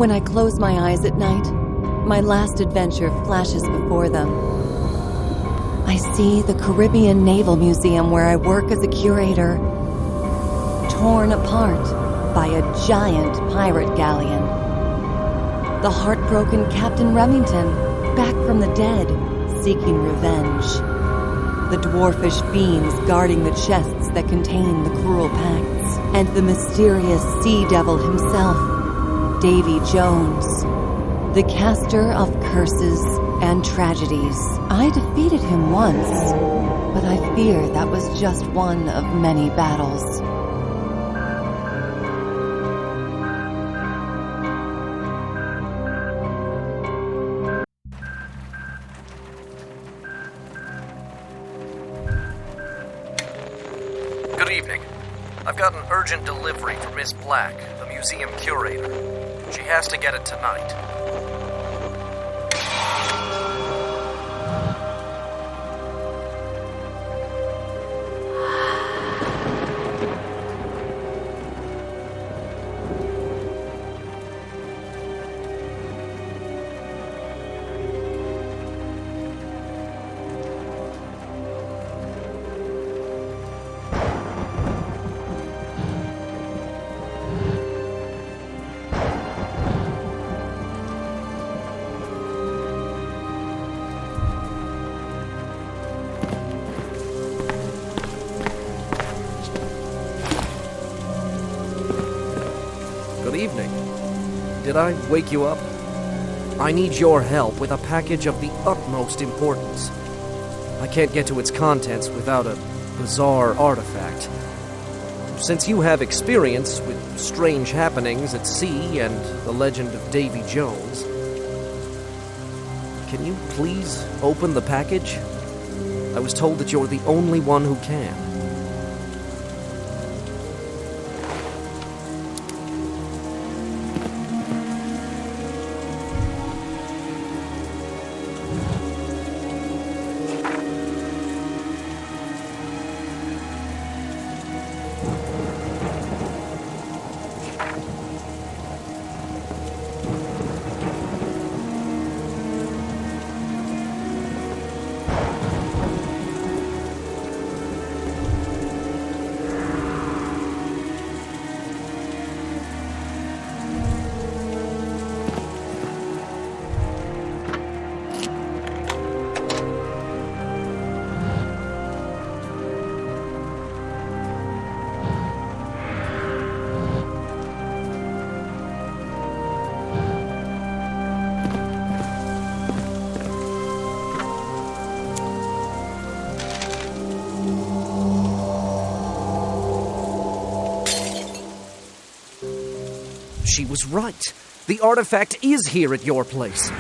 When I close my eyes at night, my last adventure flashes before them. I see the Caribbean Naval Museum where I work as a curator, torn apart by a giant pirate galleon. The heartbroken Captain Remington, back from the dead, seeking revenge. The dwarfish fiends guarding the chests that contain the cruel pacts. And the mysterious sea devil himself, Дэйvi Jones, the caster of curses and tragedies. I defeated him once, but I fear that was just one of many battles. Good evening. I've got an urgent delivery for Miss Black, the museum curator. She has to get it tonight. Good evening. Did I wake you up? I need your help with a package of the utmost importance. I can't get to its contents without a bizarre artifact. Since you have experience with strange happenings at sea and the legend of Дэйви Jones, can you please open the package? I was told that you're the only one who can. She was right. The artifact is here at your place.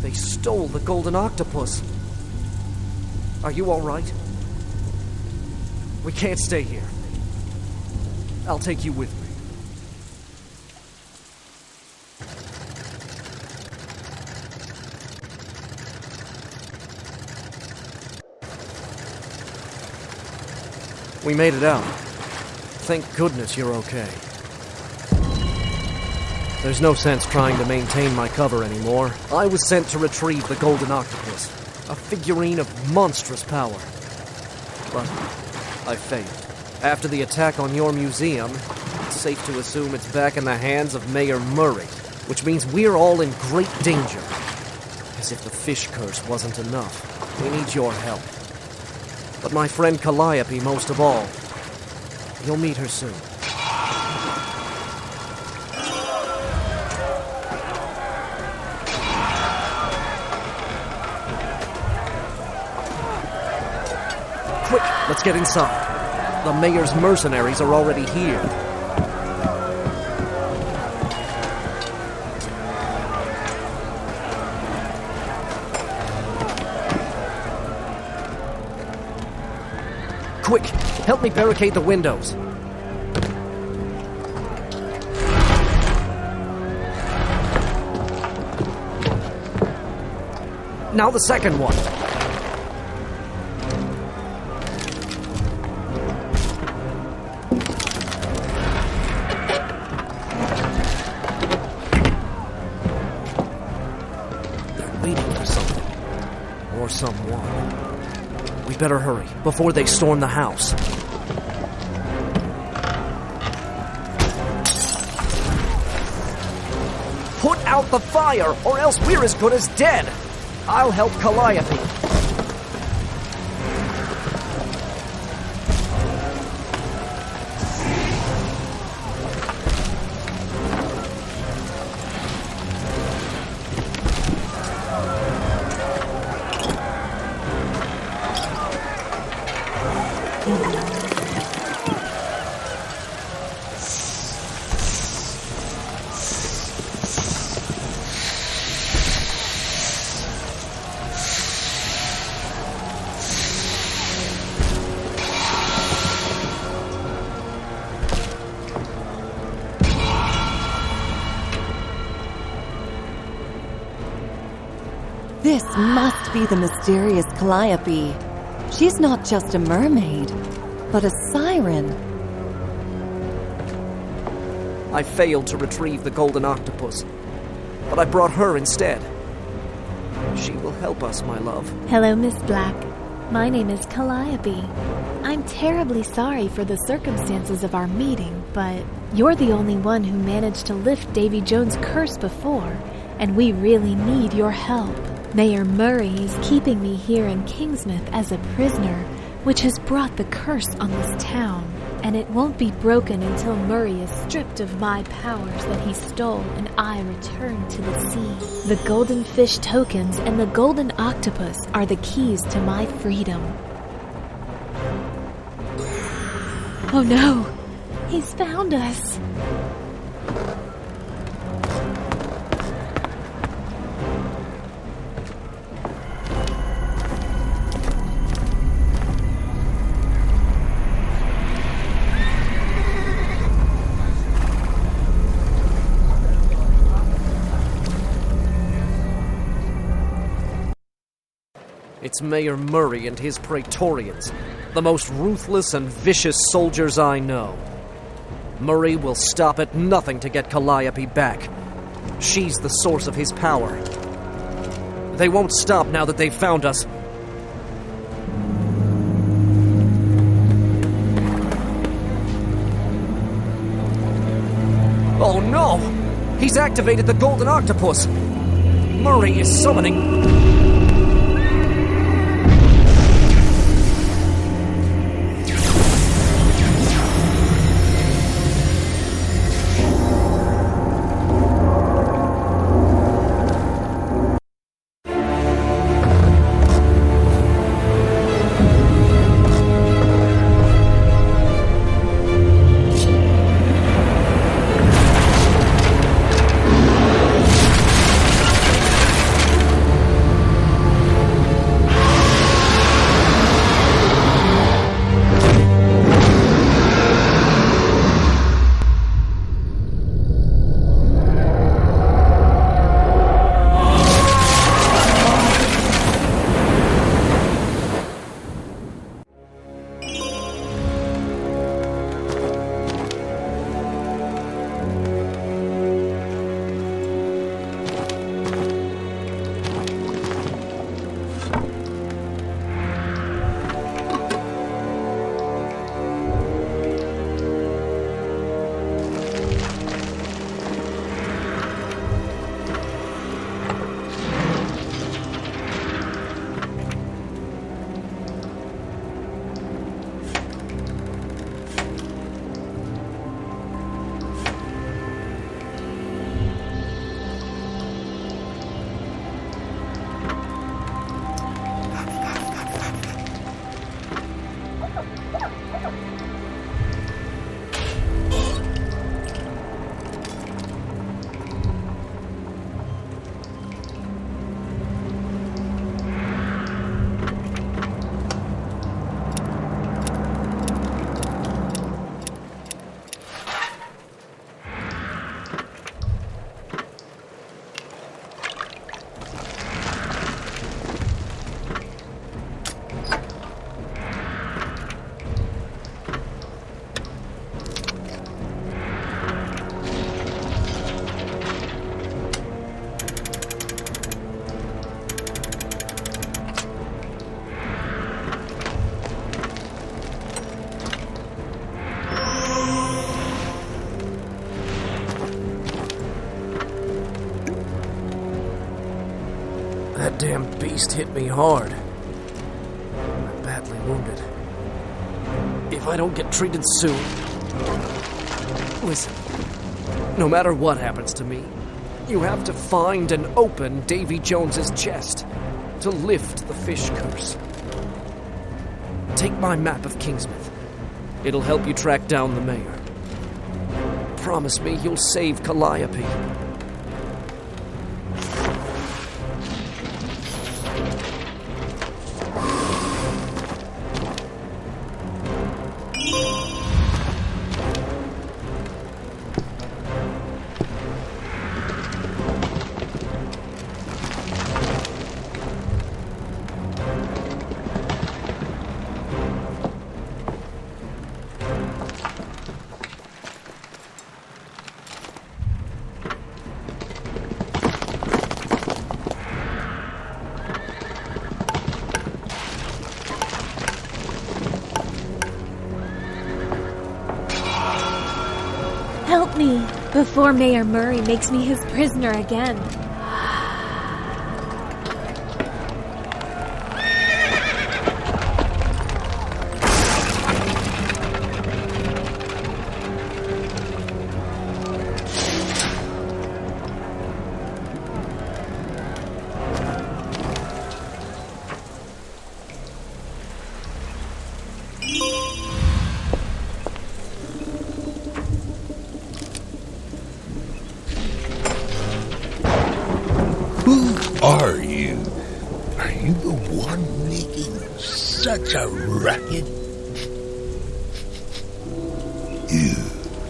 They stole the golden octopus. Are you all right? We can't stay here. I'll take you with me. We made it out. Thank goodness you're okay. There's no sense trying to maintain my cover anymore. I was sent to retrieve the golden octopus, a figurine of monstrous power. But I failed. After the attack on your museum, it's safe to assume it's back in the hands of Mayor Murray, which means we're all in great danger. As if the fish curse wasn't enough, we need your help. But my friend Calliope most of all. You'll meet her soon. Quick, let's get inside. The mayor's mercenaries are already here. Quick, help me barricade the windows. Now the second one. They're waiting for something. Or someone. We better hurry, before they storm the house. Put out the fire, or else we're as good as dead! I'll help Calliope. This must be the mysterious Calliope. She's not just a mermaid, but a siren. I failed to retrieve the golden octopus, but I brought her instead. She will help us, my love. Hello, Miss Black. My name is Calliope. I'm terribly sorry for the circumstances of our meeting, but you're the only one who managed to lift Дэйви Jones' curse before, and we really need your help. Mayor Murray is keeping me here in Kingsmouth as a prisoner, which has brought the curse on this town, and it won't be broken until Murray is stripped of my powers that he stole and I return to the sea. The golden fish tokens and the golden octopus are the keys to my freedom. Oh no! He's found us! It's Mayor Murray and his Praetorians, the most ruthless and vicious soldiers I know. Murray will stop at nothing to get Calliope back. She's the source of his power. They won't stop now that they've found us. Oh no! He's activated the golden octopus! Murray is summoning... That damn beast hit me hard. I'm badly wounded. If I don't get treated soon... Listen, no matter what happens to me, you have to find and open Дэйви Jones's chest to lift the fish curse. Take my map of Kingsmouth. It'll help you track down the mayor. Promise me you'll save Kalliope. Help me, before Mayor Murray makes me his prisoner again. Are you? Are you the one making such a racket? You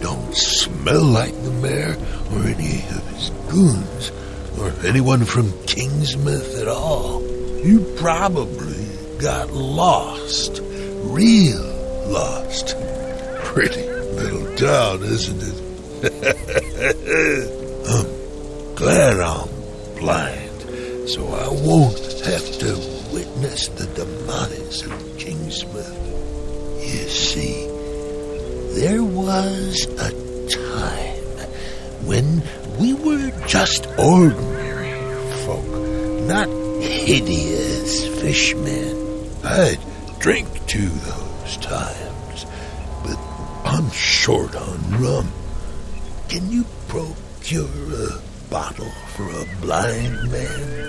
don't smell like the mayor or any of his goons or anyone from Kingsmouth at all. You probably got lost. Real lost. Pretty little town, isn't it? I'm glad I'm blind, so I won't have to witness the demise of Kingsmouth. You see, there was a time when we were just ordinary folk, not hideous fishmen. I'd drink to those times, but I'm short on rum. Can you procure a bottle for a blind man?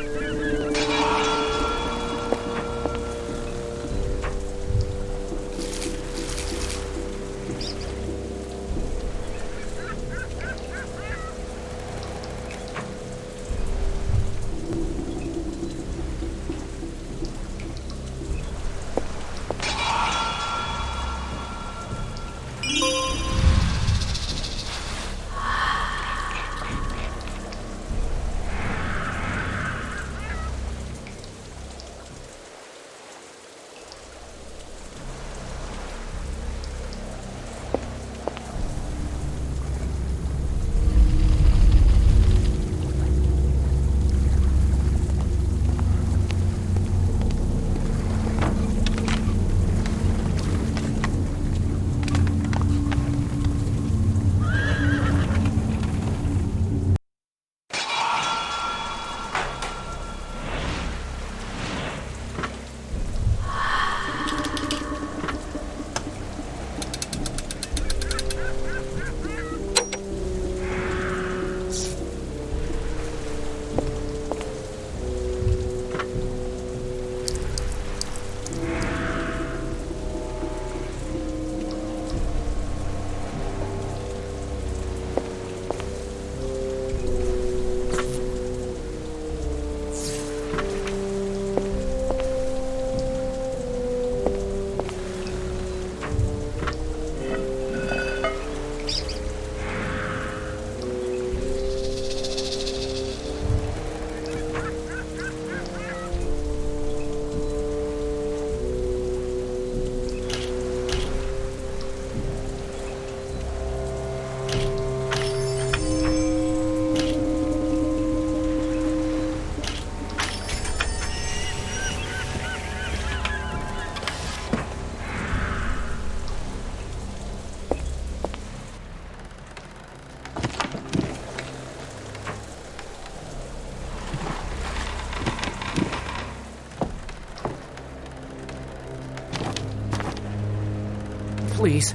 Please,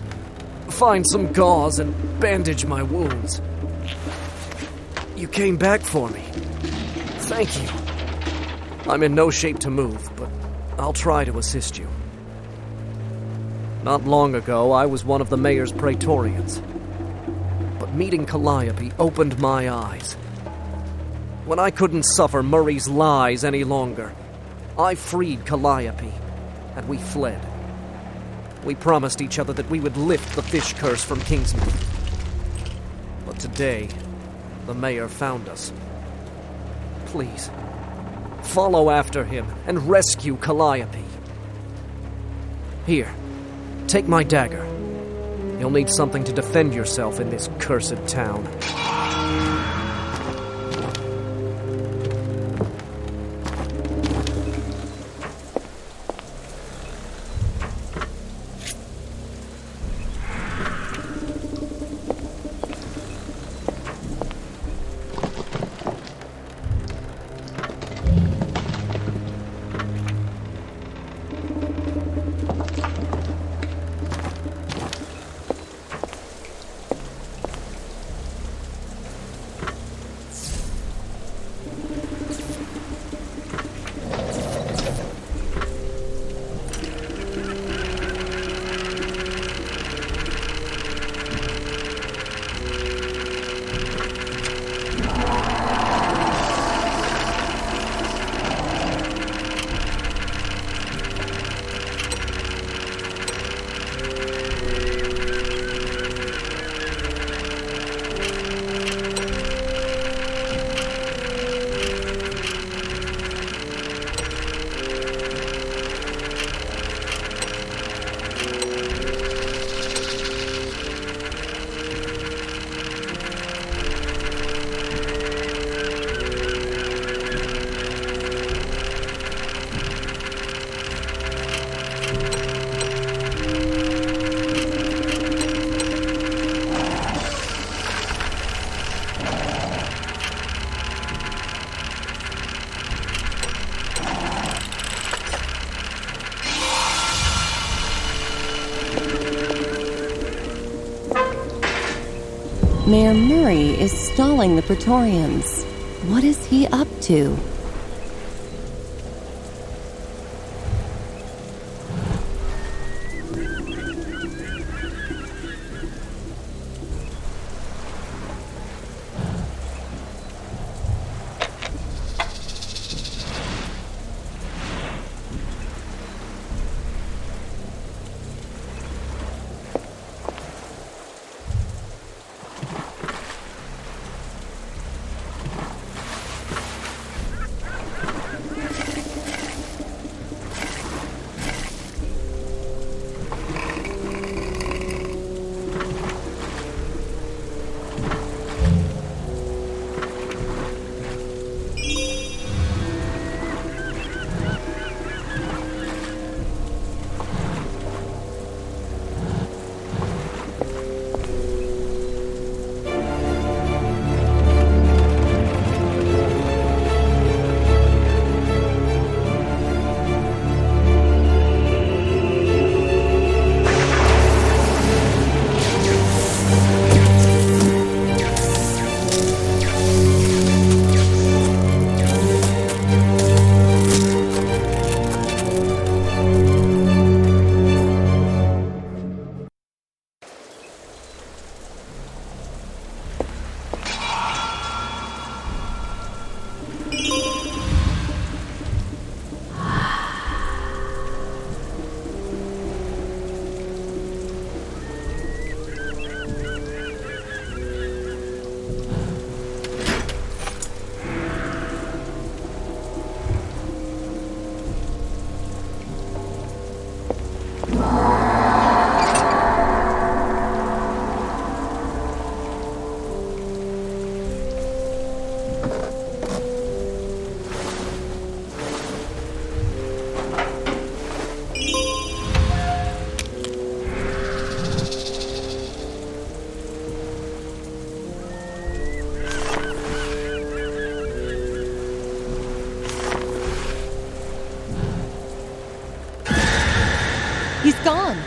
find some gauze and bandage my wounds. You came back for me. Thank you. I'm in no shape to move, but I'll try to assist you. Not long ago, I was one of the mayor's praetorians. But meeting Calliope opened my eyes. When I couldn't suffer Murray's lies any longer, I freed Calliope, and we fled. We promised each other that we would lift the fish curse from Kingsmouth. But today, the mayor found us. Please, follow after him and rescue Calliope. Here, take my dagger. You'll need something to defend yourself in this cursed town. Mayor Murray is stalling the Praetorians. What is he up to? He's gone.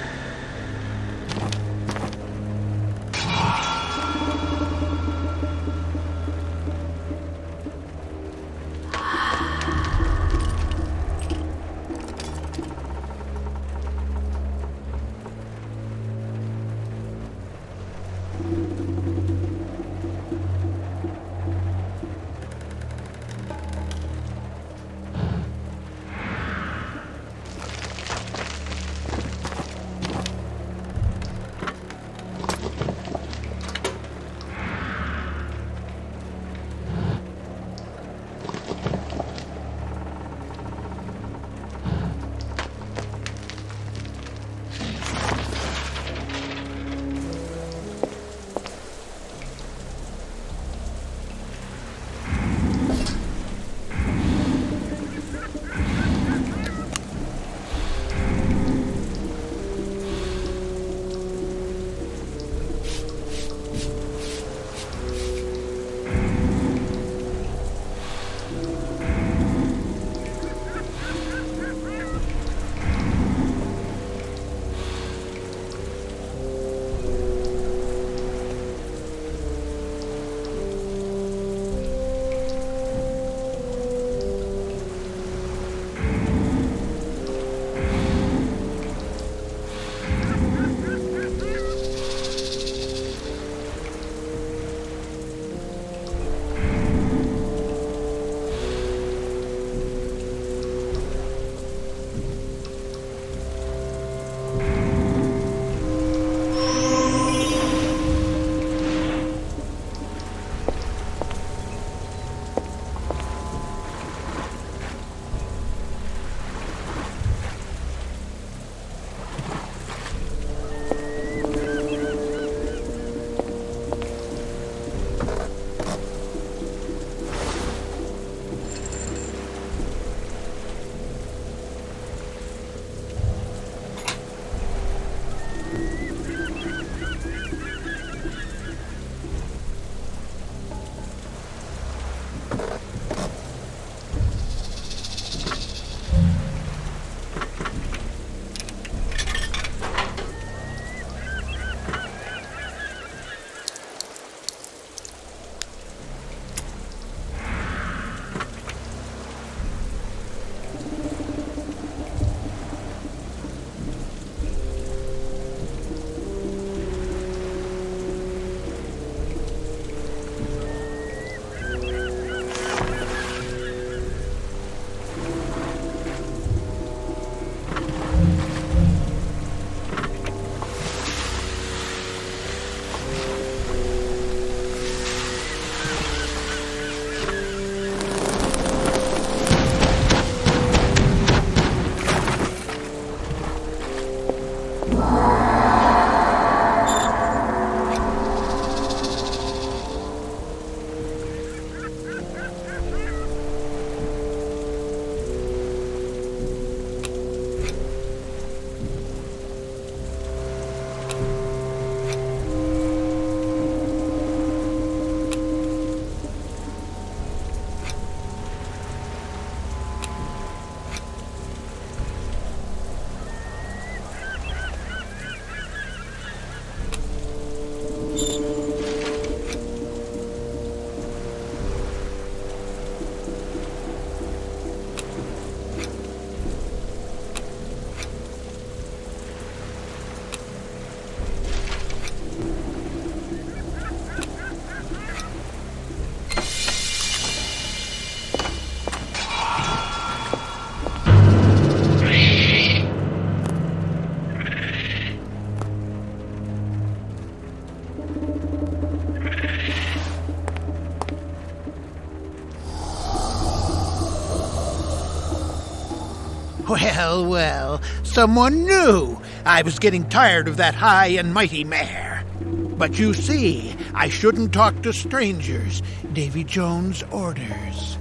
Well, well, someone knew I was getting tired of that high and mighty mare. But you see, I shouldn't talk to strangers. Дэйви Jones orders.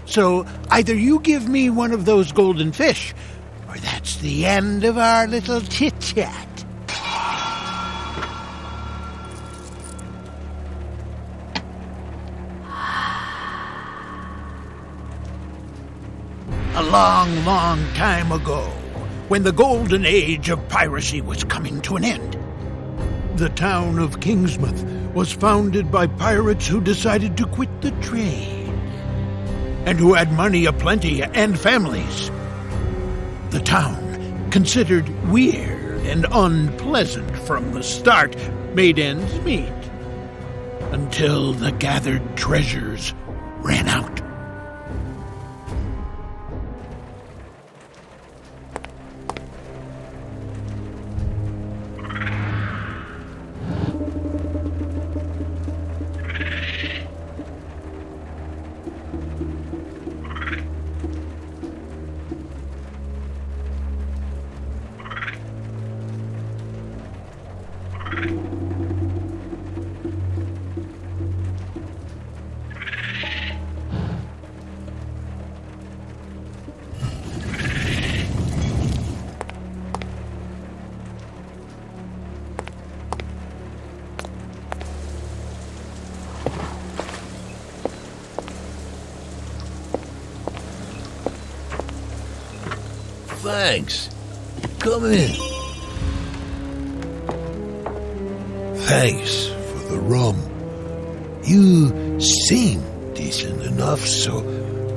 So either you give me one of those golden fish, or that's the end of our little chit-chat. A long, long time ago, when the golden age of piracy was coming to an end, the town of Kingsmouth was founded by pirates who decided to quit the trade, and who had money aplenty and families. The town, considered weird and unpleasant from the start, made ends meet, until the gathered treasures ran out. Thanks. Come in. Thanks for the rum. You seem decent enough, so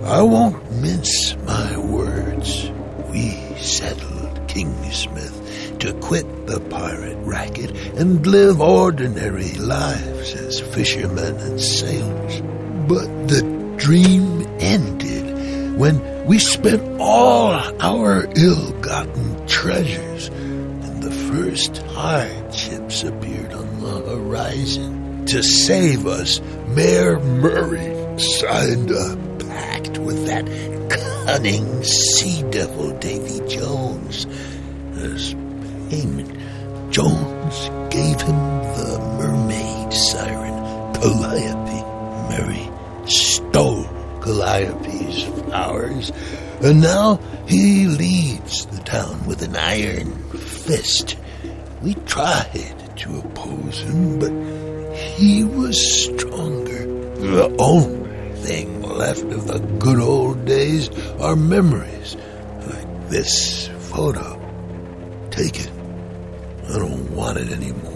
I won't mince my words. We settled Kingsmouth to quit the pirate racket and live ordinary lives as fishermen and sailors. But the dream ended when we spent all our ill-gotten treasures, and the first hardships appeared on the horizon. To save us, Mayor Murray signed a pact with that cunning sea devil Дэйви Jones. As payment, Jones gave him the mermaid siren, Calliope. Murray stole Calliope's flowers, and now he leads the town with an iron fist. We tried to oppose him, but he was stronger. The only thing left of the good old days are memories, like this photo. Take it. I don't want it anymore.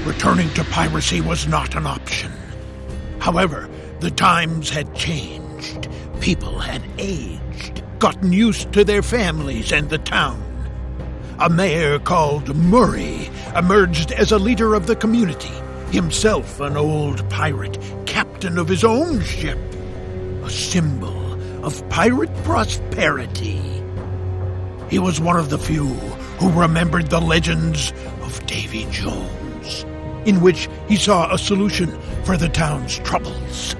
Returning to piracy was not an option. However, the times had changed. People had aged, gotten used to their families and the town. A mayor called Murray emerged as a leader of the community, himself an old pirate, captain of his own ship, a symbol of pirate prosperity. He was one of the few who remembered the legends of Дэйvi Джонс, in which he saw a solution for the town's troubles.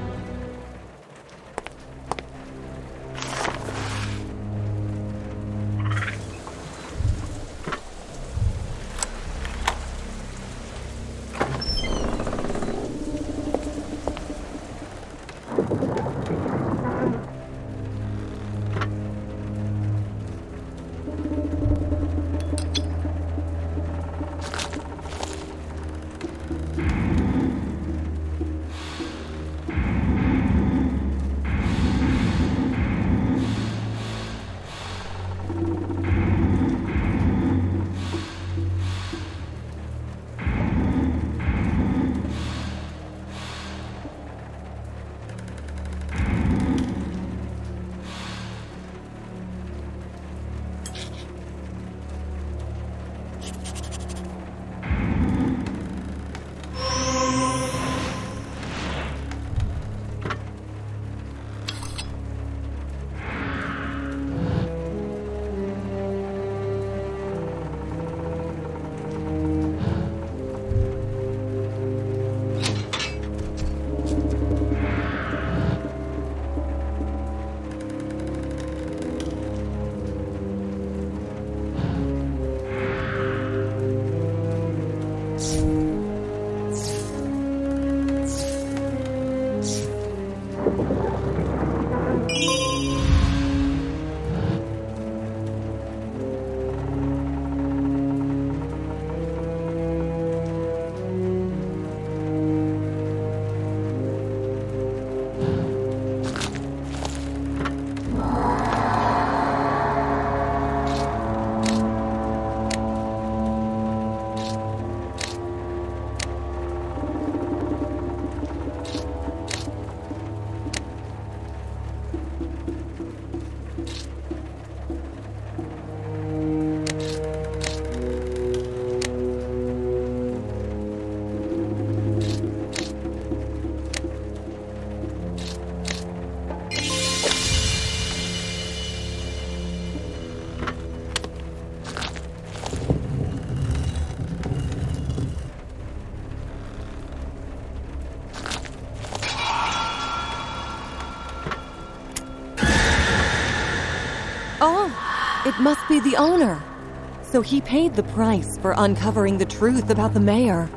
Oh, it must be the owner. So he paid the price for uncovering the truth about the mayor.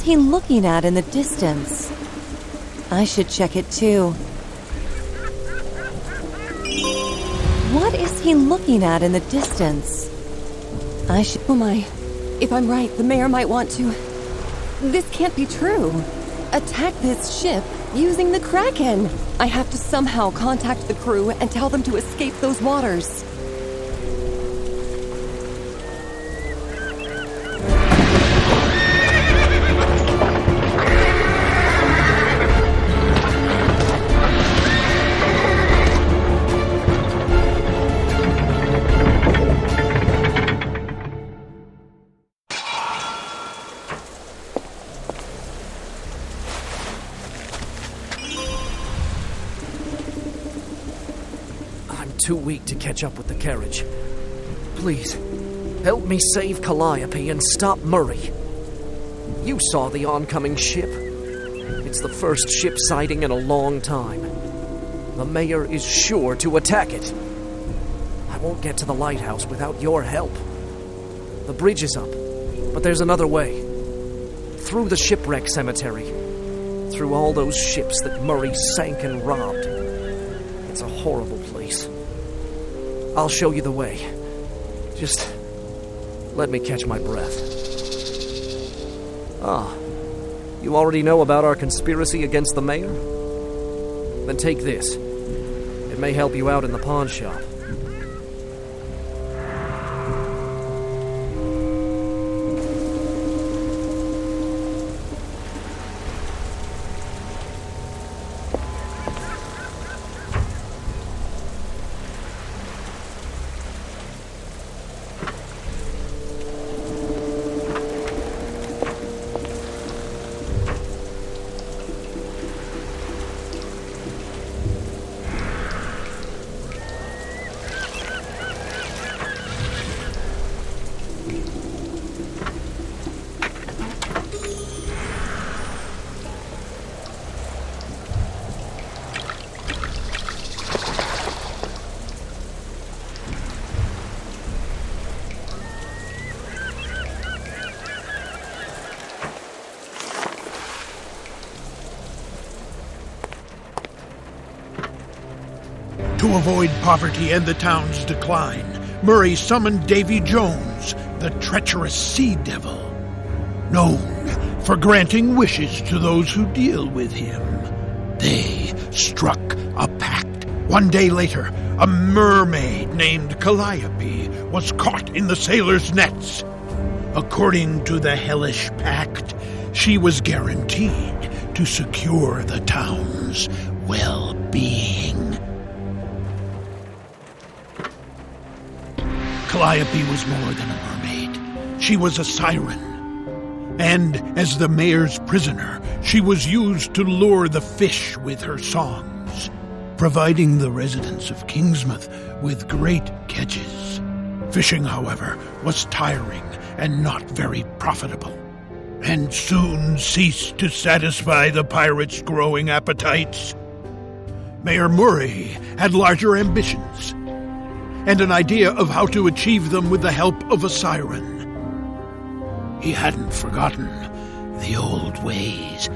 is he looking at in the distance? I should check it too. What is he looking at in the distance? Oh my. If I'm right, the mayor might want to... This can't be true. Attack this ship using the Kraken. I have to somehow contact the crew and tell them to escape those waters. Too weak to catch up with the carriage. Please, help me save Calliope and stop Murray. You saw the oncoming ship. It's the first ship sighting in a long time. The mayor is sure to attack it. I won't get to the lighthouse without your help. The bridge is up, but there's another way. Through the shipwreck cemetery. Through all those ships that Murray sank and robbed. It's a horrible place. I'll show you the way. Just let me catch my breath. Ah, you already know about our conspiracy against the mayor? Then take this. It may help you out in the pawn shop. To avoid poverty and the town's decline, Murray summoned Дэйви Jones, the treacherous sea devil, known for granting wishes to those who deal with him. They struck a pact. One day later, a mermaid named Calliope was caught in the sailors' nets. According to the hellish pact, she was guaranteed to secure the town's well-being. Calliope was more than a mermaid. She was a siren. And as the mayor's prisoner, she was used to lure the fish with her songs, providing the residents of Kingsmouth with great catches. Fishing, however, was tiring and not very profitable, and soon ceased to satisfy the pirates' growing appetites. Mayor Murray had larger ambitions, and an idea of how to achieve them with the help of a siren. He hadn't forgotten the old ways.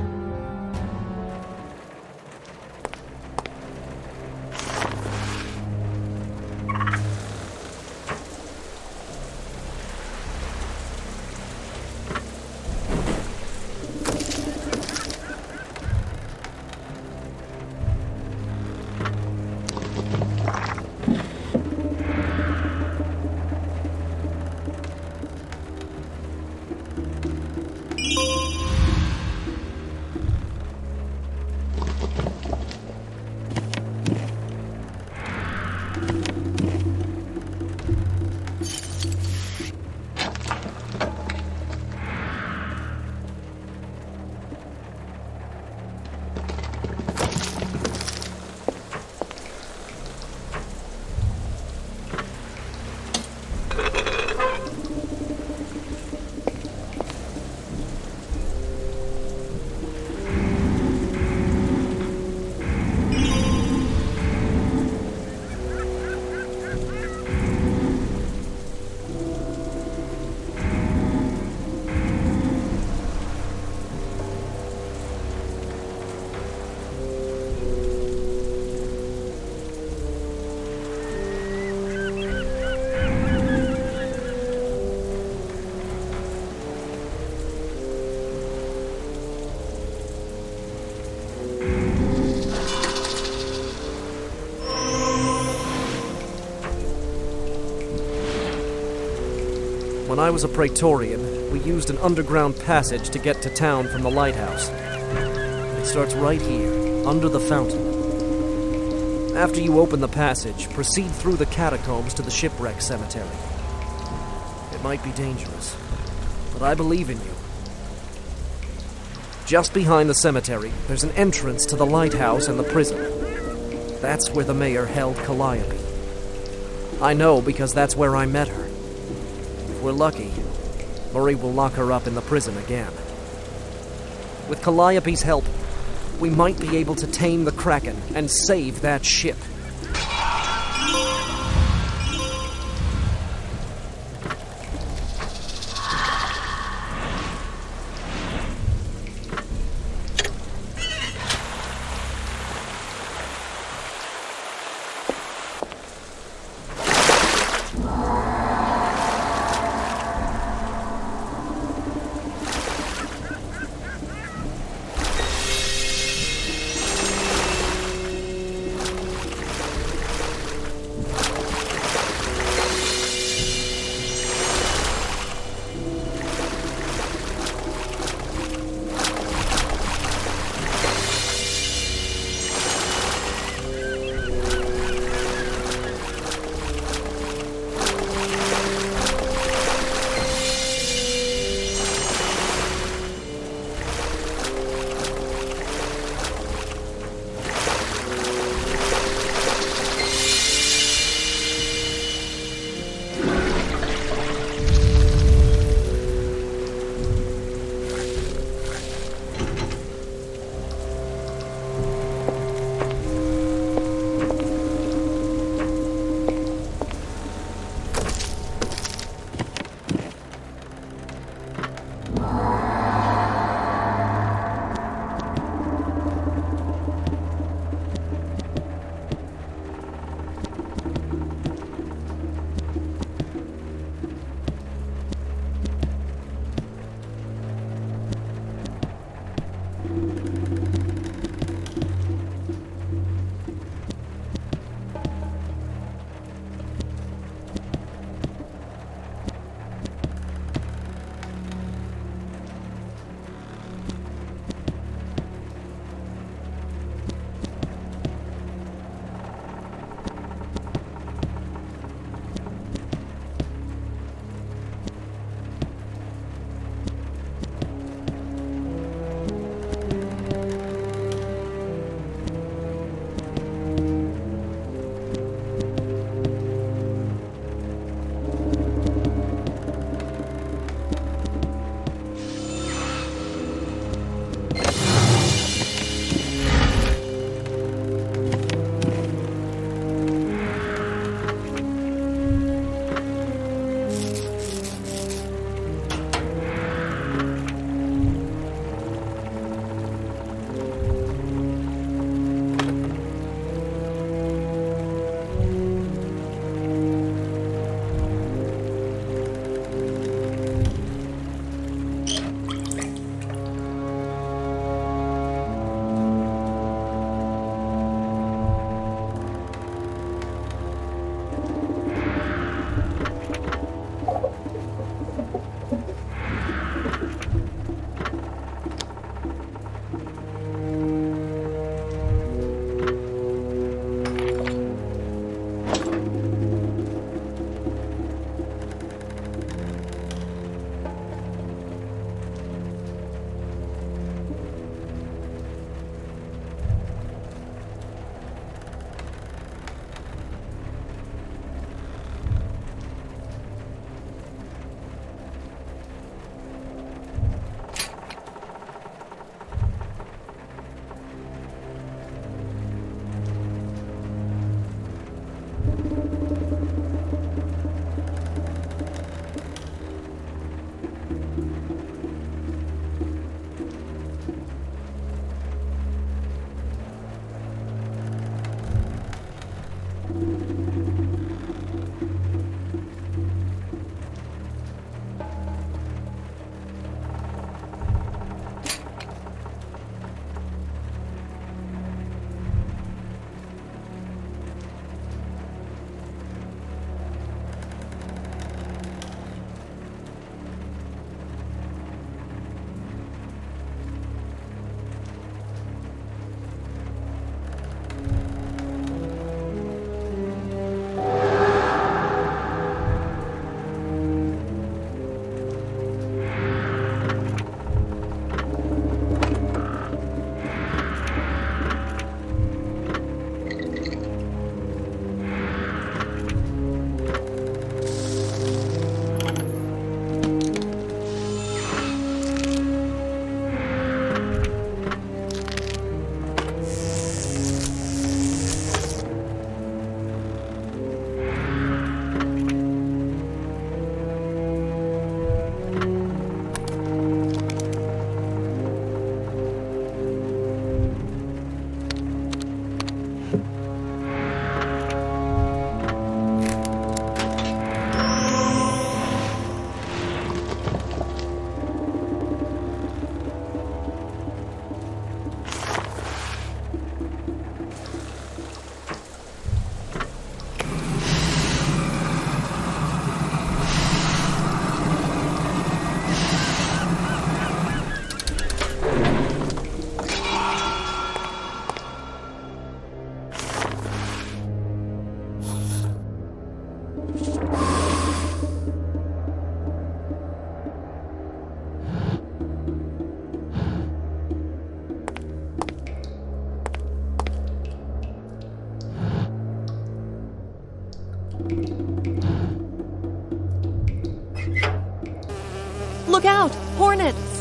I was a Praetorian, we used an underground passage to get to town from the lighthouse. It starts right here, under the fountain. After you open the passage, proceed through the catacombs to the shipwreck cemetery. It might be dangerous, but I believe in you. Just behind the cemetery, there's an entrance to the lighthouse and the prison. That's where the mayor held Calliope. I know because that's where I met her. If we're lucky, Murray will lock her up in the prison again. With Calliope's help, we might be able to tame the Kraken and save that ship. Look out! Hornets!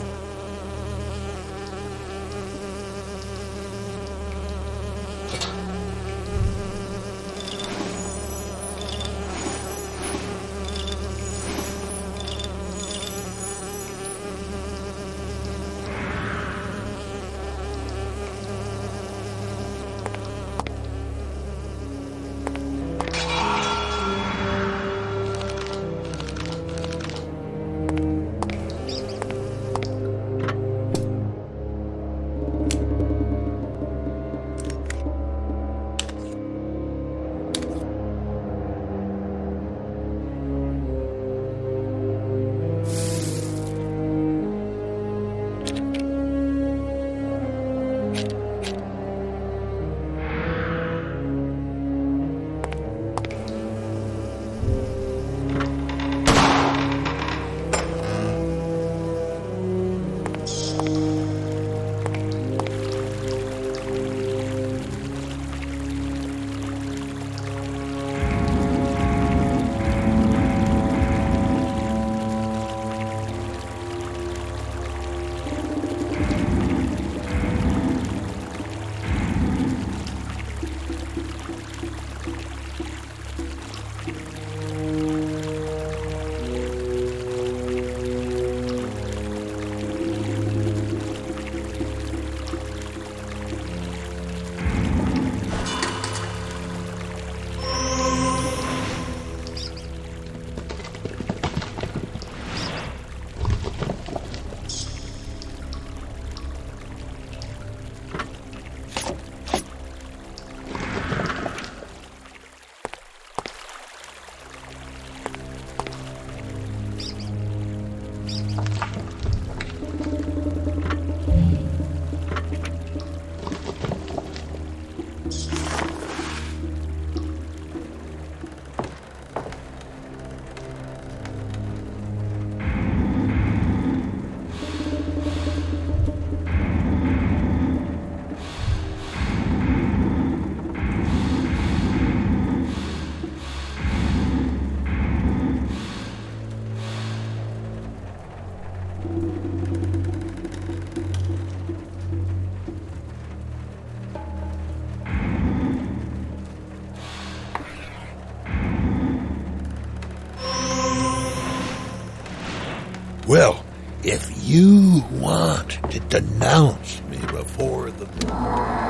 Well, if you want to denounce me before the...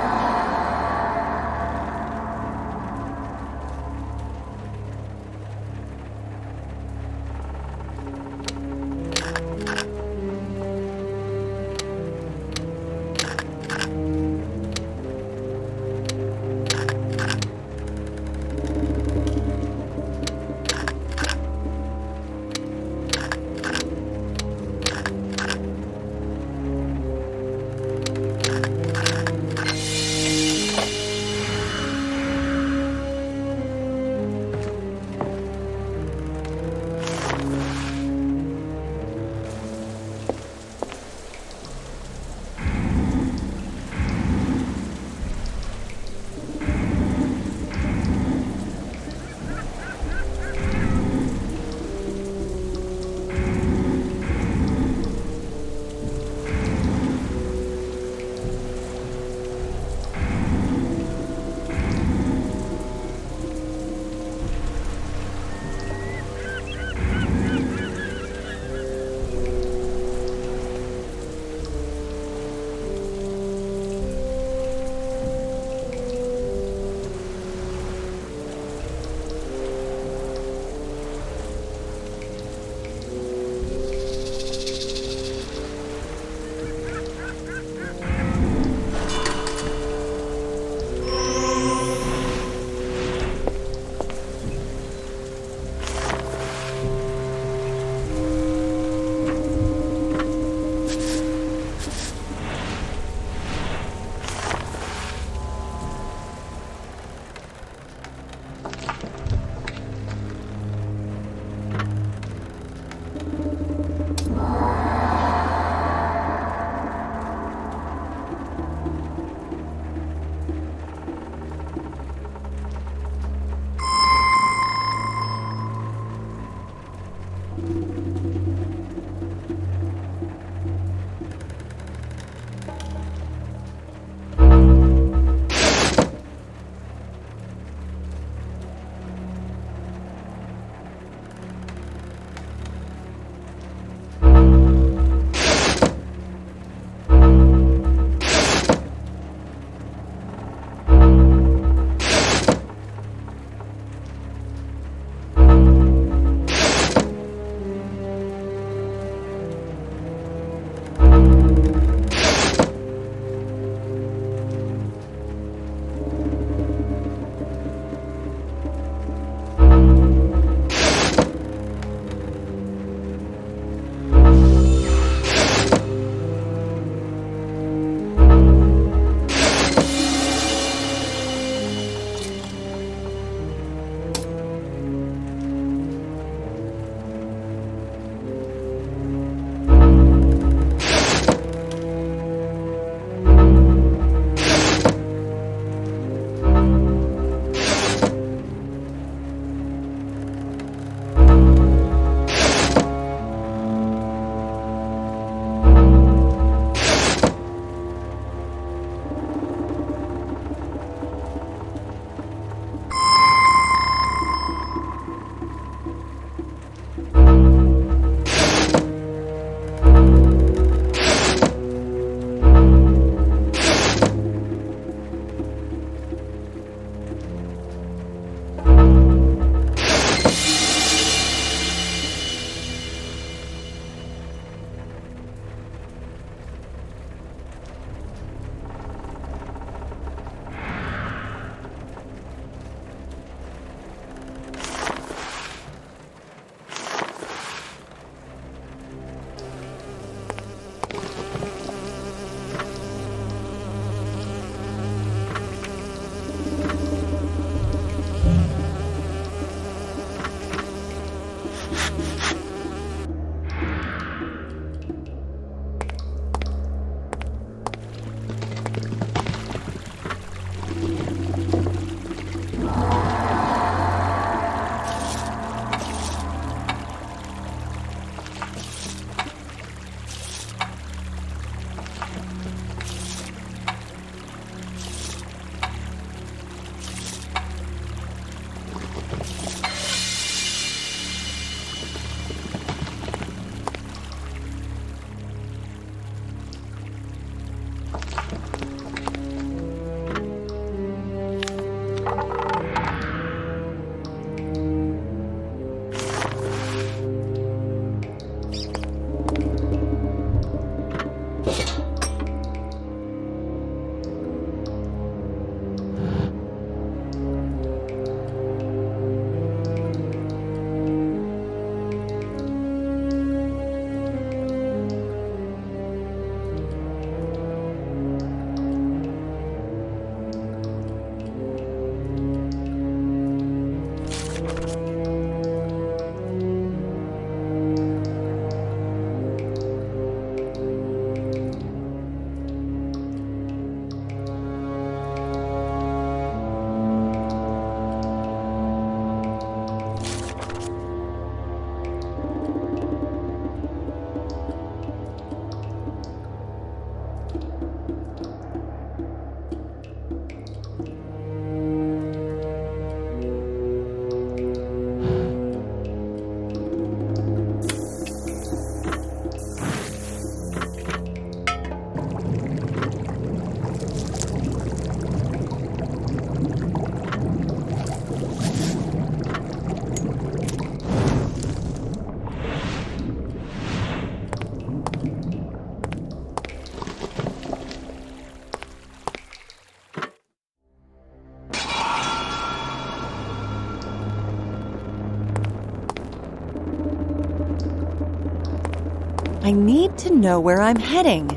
I need to know where I'm heading.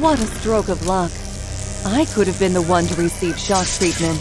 What a stroke of luck. I could have been the one to receive shock treatment.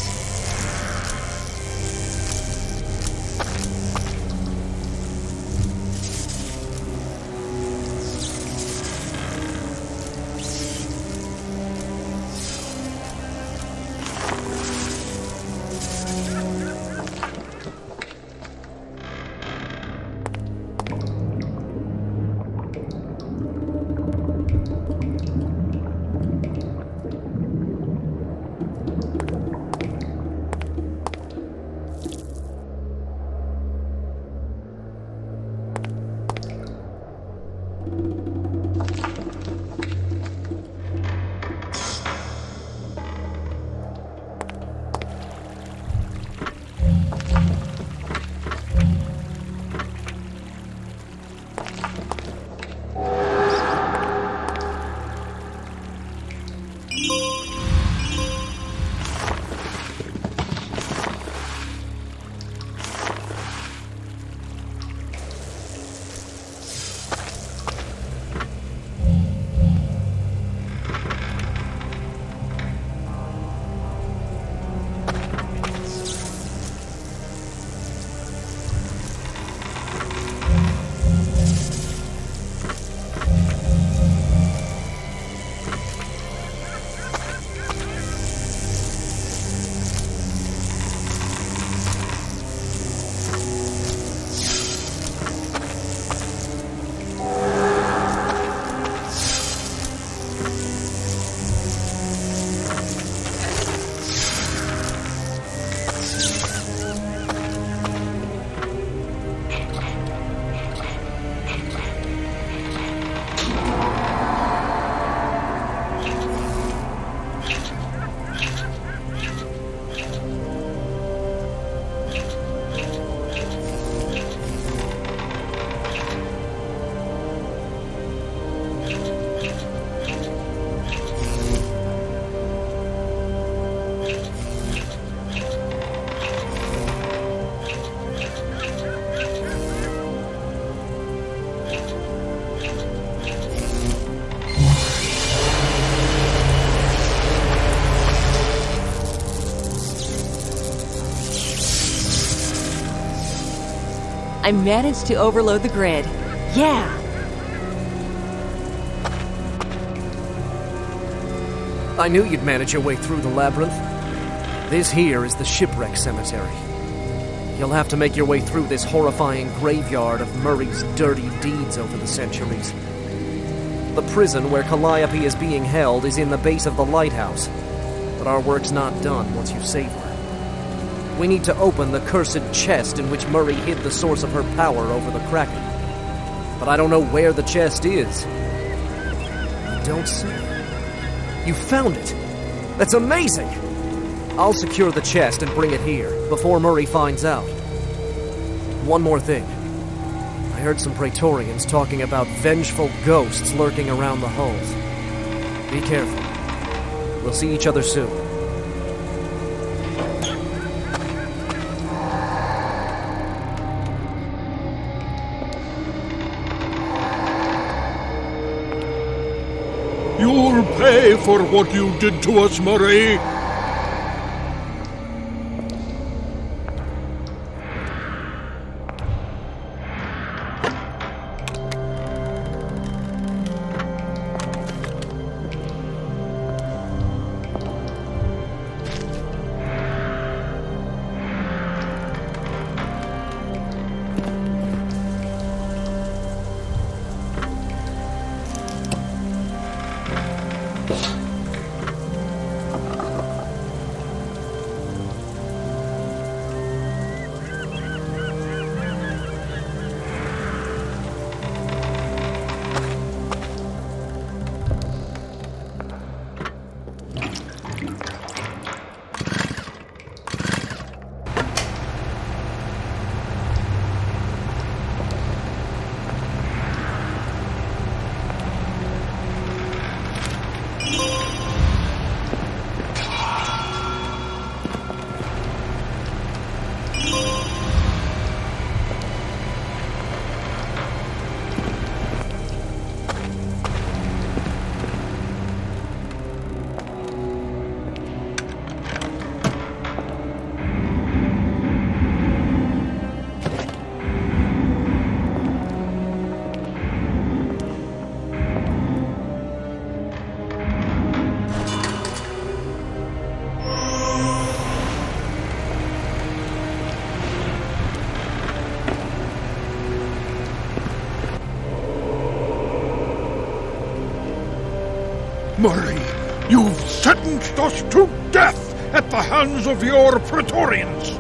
I managed to overload the grid. Yeah! I knew you'd manage your way through the labyrinth. This here is the shipwreck cemetery. You'll have to make your way through this horrifying graveyard of Murray's dirty deeds over the centuries. The prison where Calliope is being held is in the base of the lighthouse, but our work's not done once you save her. We need to open the cursed chest in which Murray hid the source of her power over the Kraken. But I don't know where the chest is. You don't say. You found it! That's amazing! I'll secure the chest and bring it here, before Murray finds out. One more thing. I heard some Praetorians talking about vengeful ghosts lurking around the halls. Be careful. We'll see each other soon. You'll pay for what you did to us, Murray. Murray, you've sentenced us to death at the hands of your Praetorians.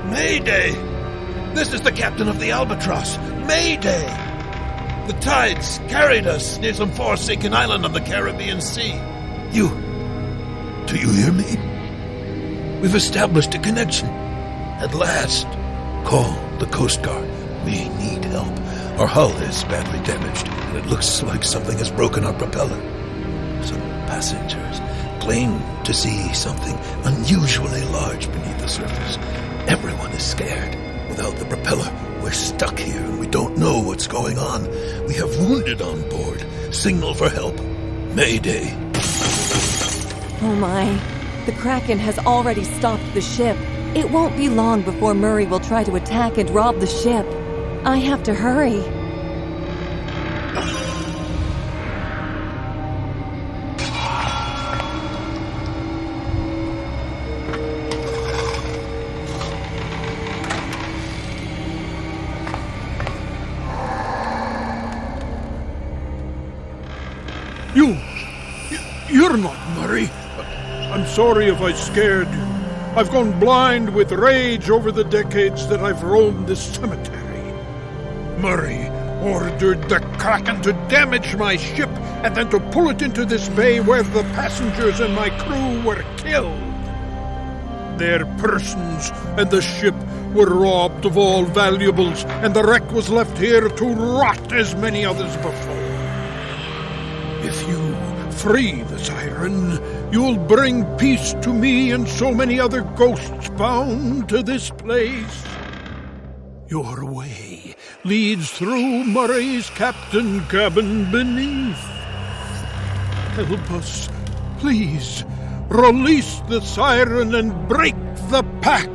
Mayday! This is the captain of the Albatross. Mayday! The tides carried us near some forsaken island on the Caribbean Sea. Do you hear me? We've established a connection. At last. Call the Coast Guard. We need help. Our hull is badly damaged, and it looks like something has broken our propeller. Some passengers claim to see something unusually large beneath the surface. Everyone is scared. Without the propeller, we're stuck here and we don't know what's going on. We have wounded on board. Signal for help. Mayday. Oh my. The Kraken has already stopped the ship. It won't be long before Murray will try to attack and rob the ship. I have to hurry. You're not Murray. I'm sorry if I scared you. I've gone blind with rage over the decades that I've roamed this cemetery. Murray ordered the Kraken to damage my ship and then to pull it into this bay where the passengers and my crew were killed. Their persons and the ship were robbed of all valuables, and the wreck was left here to rot as many others before. If you free the Siren, you'll bring peace to me and so many other ghosts bound to this place. Your way leads through Murray's captain cabin beneath. Help us, please. Release the Siren and break the pact.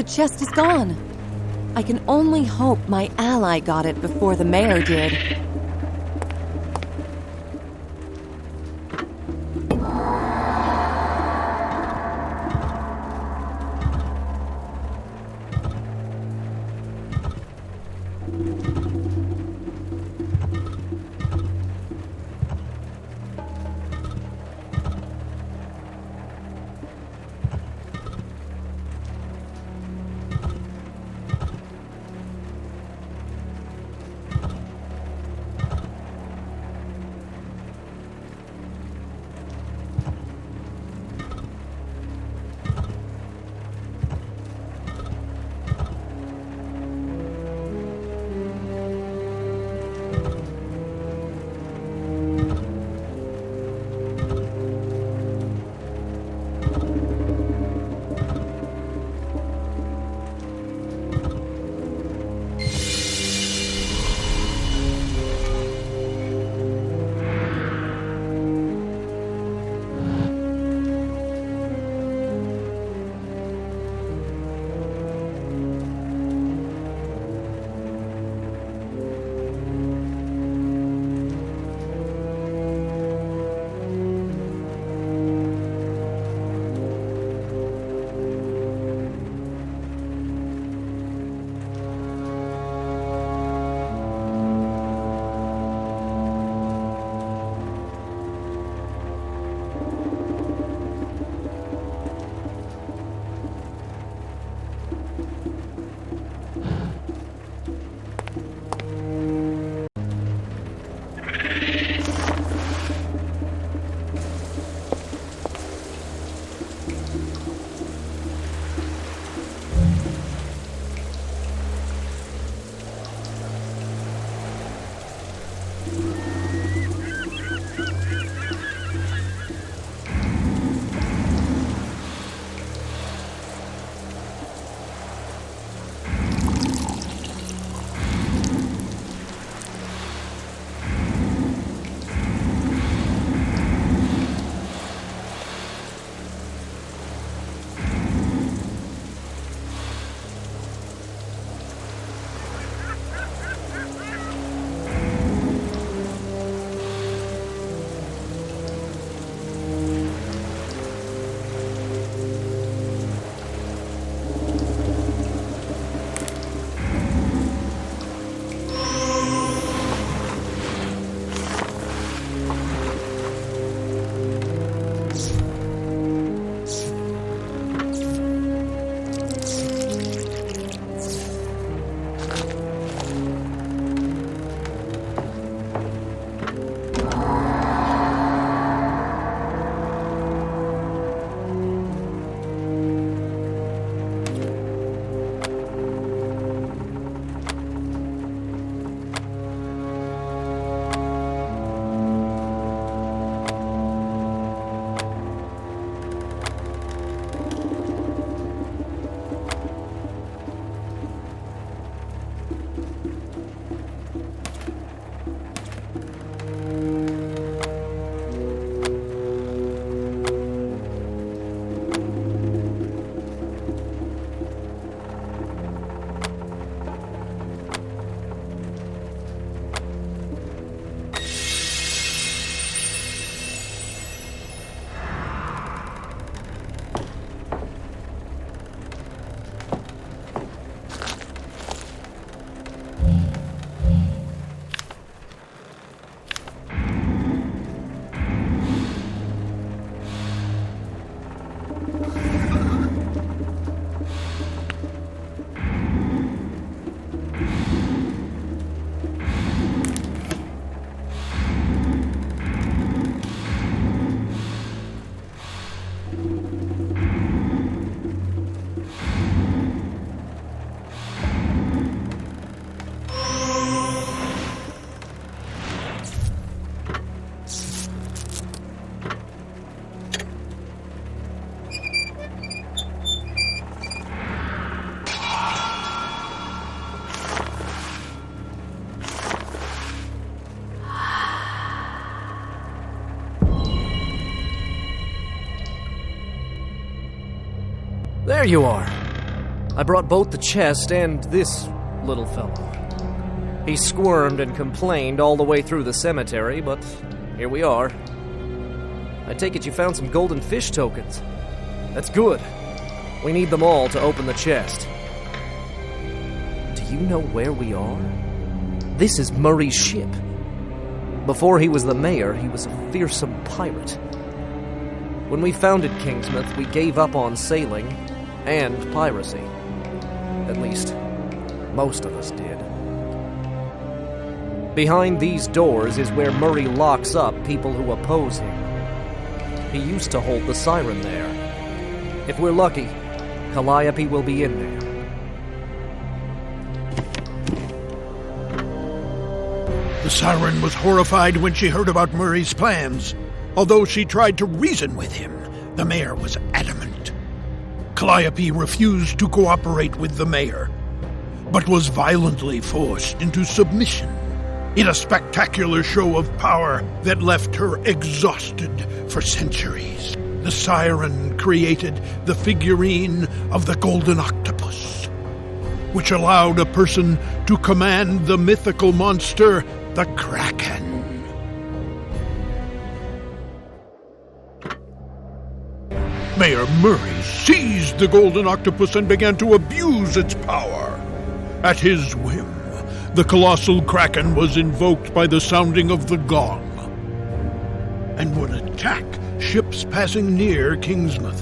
The chest is gone. I can only hope my ally got it before the mayor did. There you are. I brought both the chest and this little fellow. He squirmed and complained all the way through the cemetery, but here we are. I take it you found some golden fish tokens. That's good. We need them all to open the chest. Do you know where we are? This is Murray's ship. Before he was the mayor, he was a fearsome pirate. When we founded Kingsmouth, we gave up on sailing and piracy. At least, most of us did. Behind these doors is where Murray locks up people who oppose him. He used to hold the Siren there. If we're lucky, Kalliope will be in there. The Siren was horrified when she heard about Murray's plans. Although she tried to reason with him, the mayor was adamant. Kalliope refused to cooperate with the mayor, but was violently forced into submission in a spectacular show of power that left her exhausted for centuries. The Siren created the figurine of the golden octopus, which allowed a person to command the mythical monster, the Kraken. Mayor Murray seized the golden octopus and began to abuse its power. At his whim, the colossal Kraken was invoked by the sounding of the gong and would attack ships passing near Kingsmouth.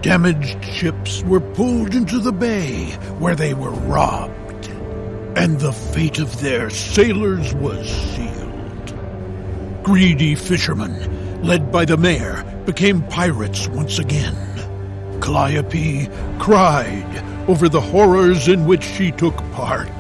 Damaged ships were pulled into the bay where they were robbed, and the fate of their sailors was sealed. Greedy fishermen, led by the mayor, became pirates once again. Kalliope cried over the horrors in which she took part.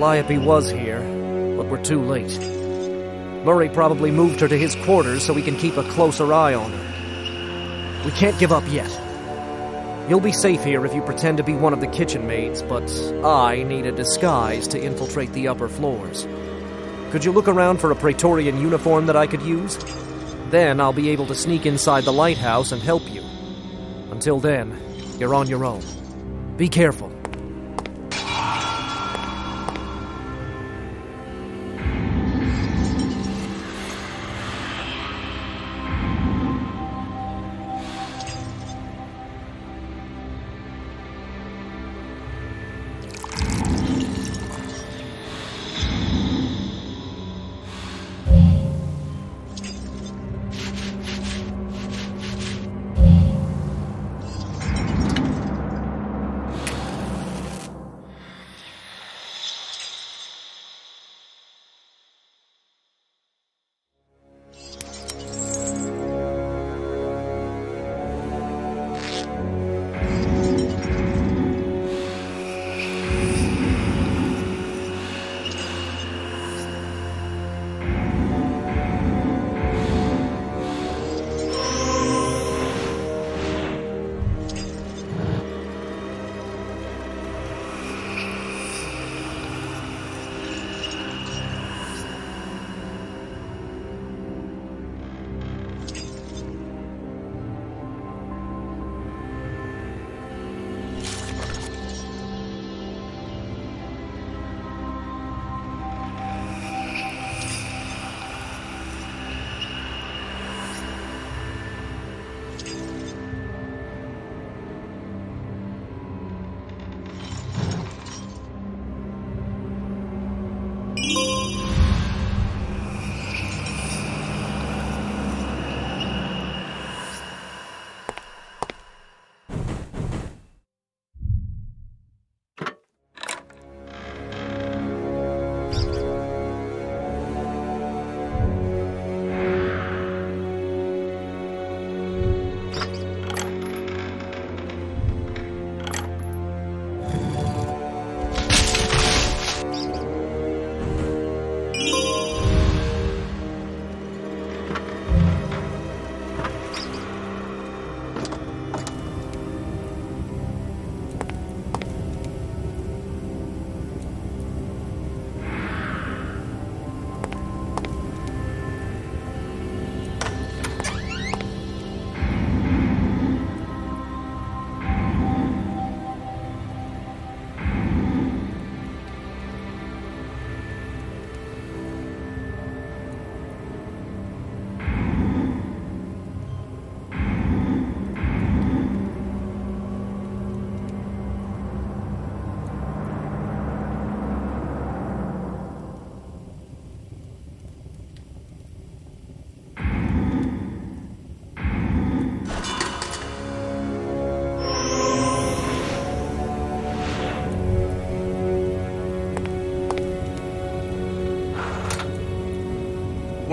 Kalliope was here, but we're too late. Murray probably moved her to his quarters so he can keep a closer eye on her. We can't give up yet. You'll be safe here if you pretend to be one of the kitchen maids, but I need a disguise to infiltrate the upper floors. Could you look around for a Praetorian uniform that I could use? Then I'll be able to sneak inside the lighthouse and help you. Until then, you're on your own. Be careful.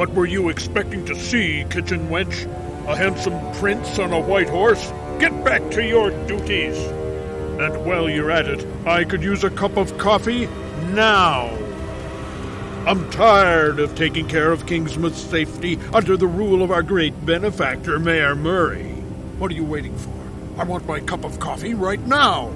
What were you expecting to see, kitchen wench? A handsome prince on a white horse? Get back to your duties! And while you're at it, I could use a cup of coffee now! I'm tired of taking care of Kingsmouth's safety under the rule of our great benefactor, Mayor Murray. What are you waiting for? I want my cup of coffee right now!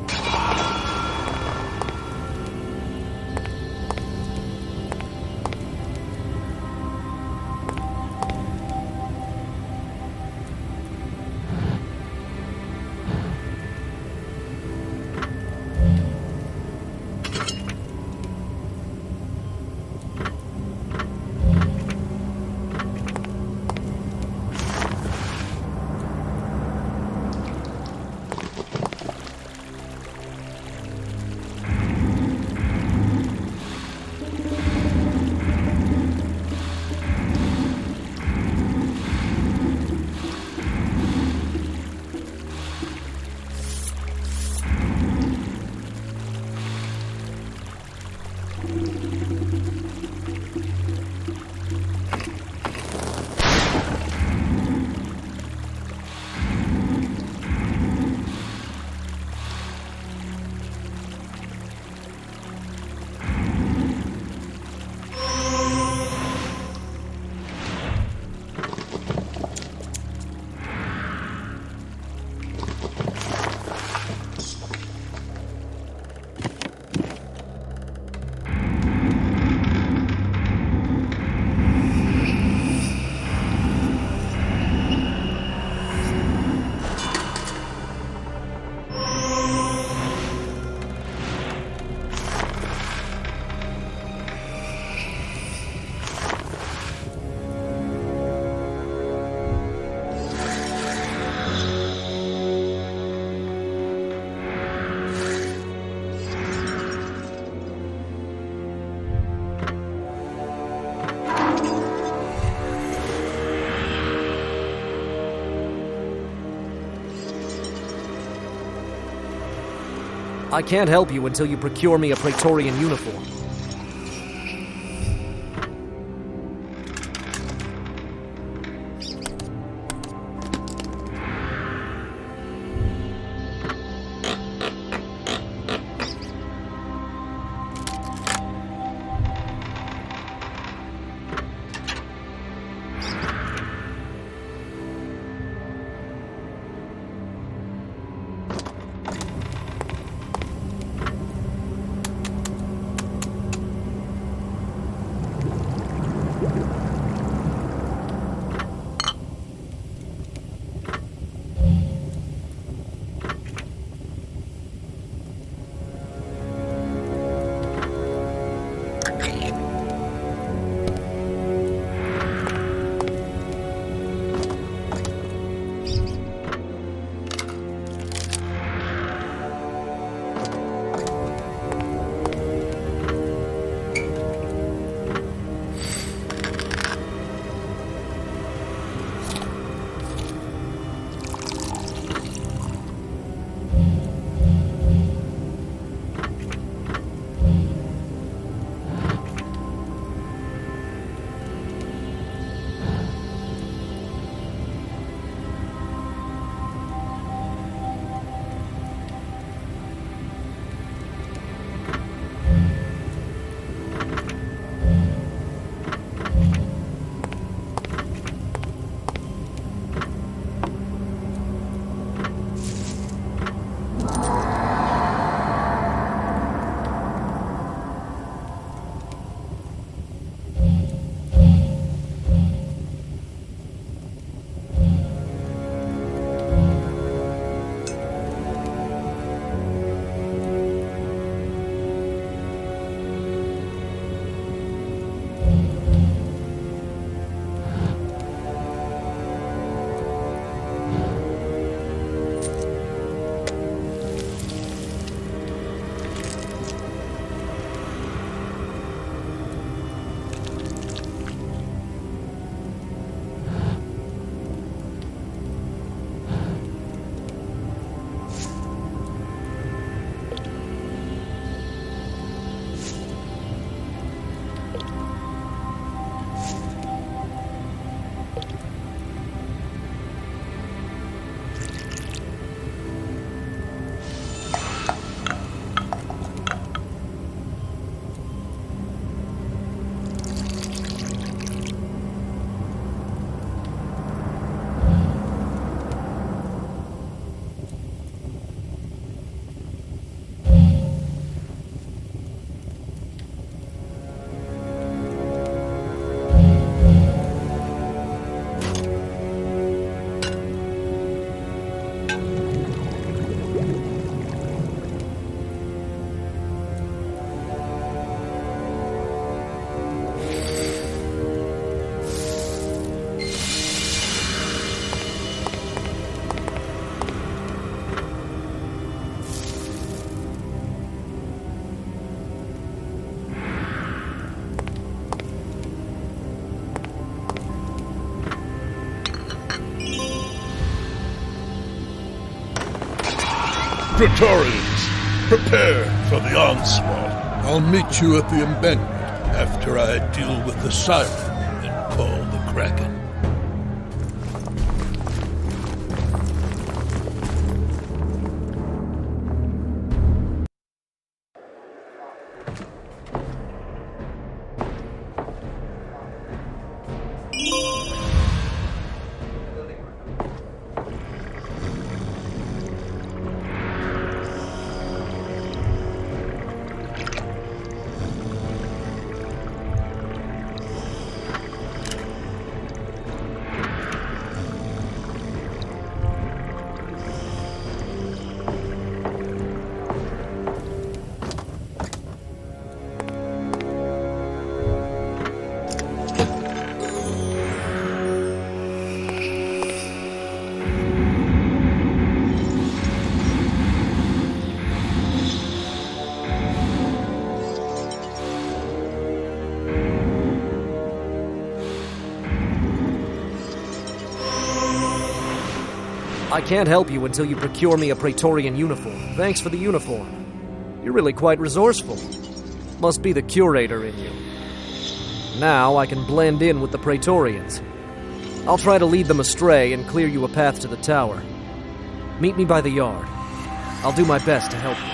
I can't help you until you procure me a Praetorian uniform. Praetorians, prepare for the onslaught. I'll meet you at the embankment after I deal with the Siren and call the Kraken. I can't help you until you procure me a Praetorian uniform. Thanks for the uniform. You're really quite resourceful. Must be the curator in you. Now I can blend in with the Praetorians. I'll try to lead them astray and clear you a path to the tower. Meet me by the yard. I'll do my best to help you.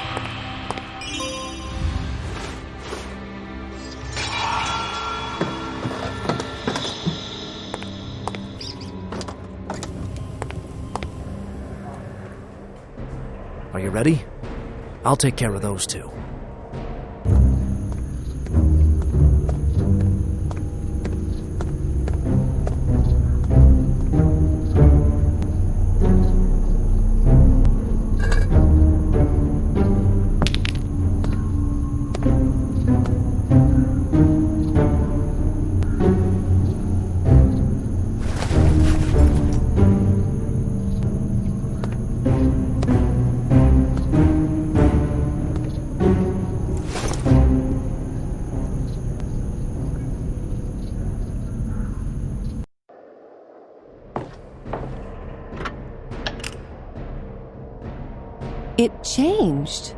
Are you ready? I'll take care of those two. It changed.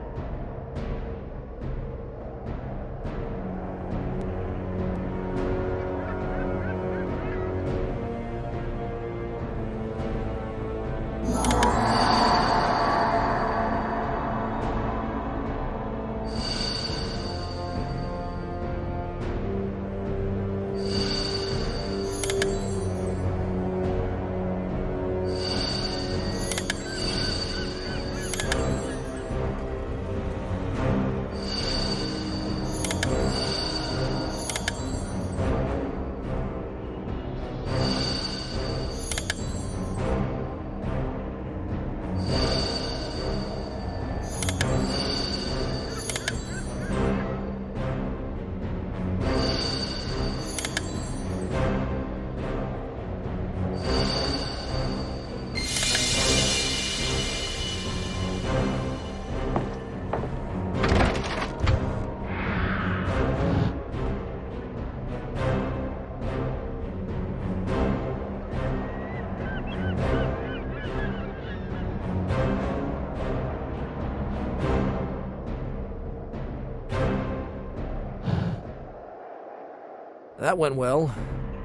That went well,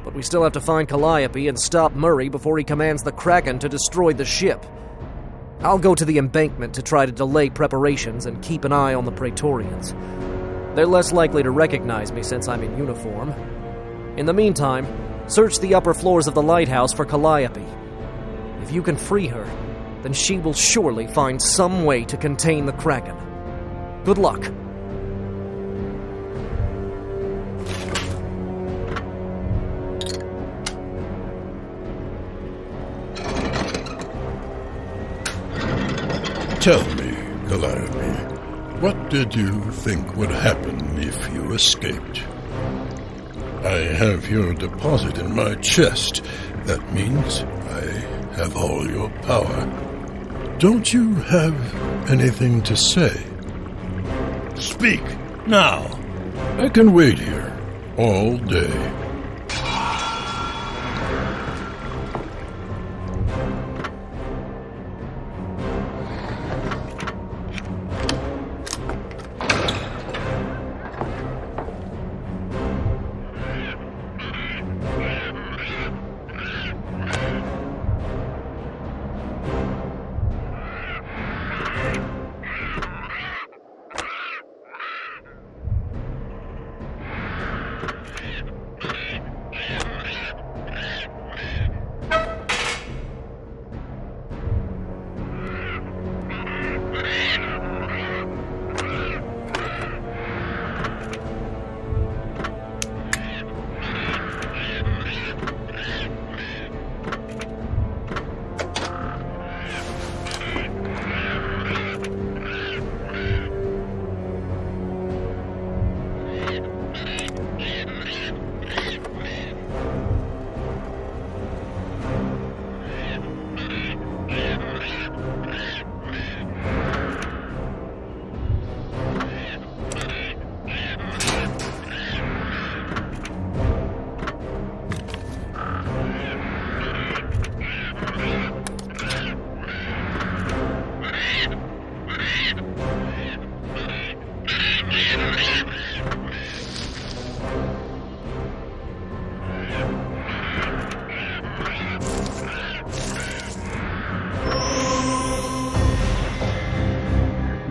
but we still have to find Kalliope and stop Murray before he commands the Kraken to destroy the ship. I'll go to the embankment to try to delay preparations and keep an eye on the Praetorians. They're less likely to recognize me since I'm in uniform. In the meantime, search the upper floors of the lighthouse for Kalliope. If you can free her, then she will surely find some way to contain the Kraken. Good luck. Tell me, Kalliope, what did you think would happen if you escaped? I have your deposit in my chest. That means I have all your power. Don't you have anything to say? Speak, now. I can wait here all day.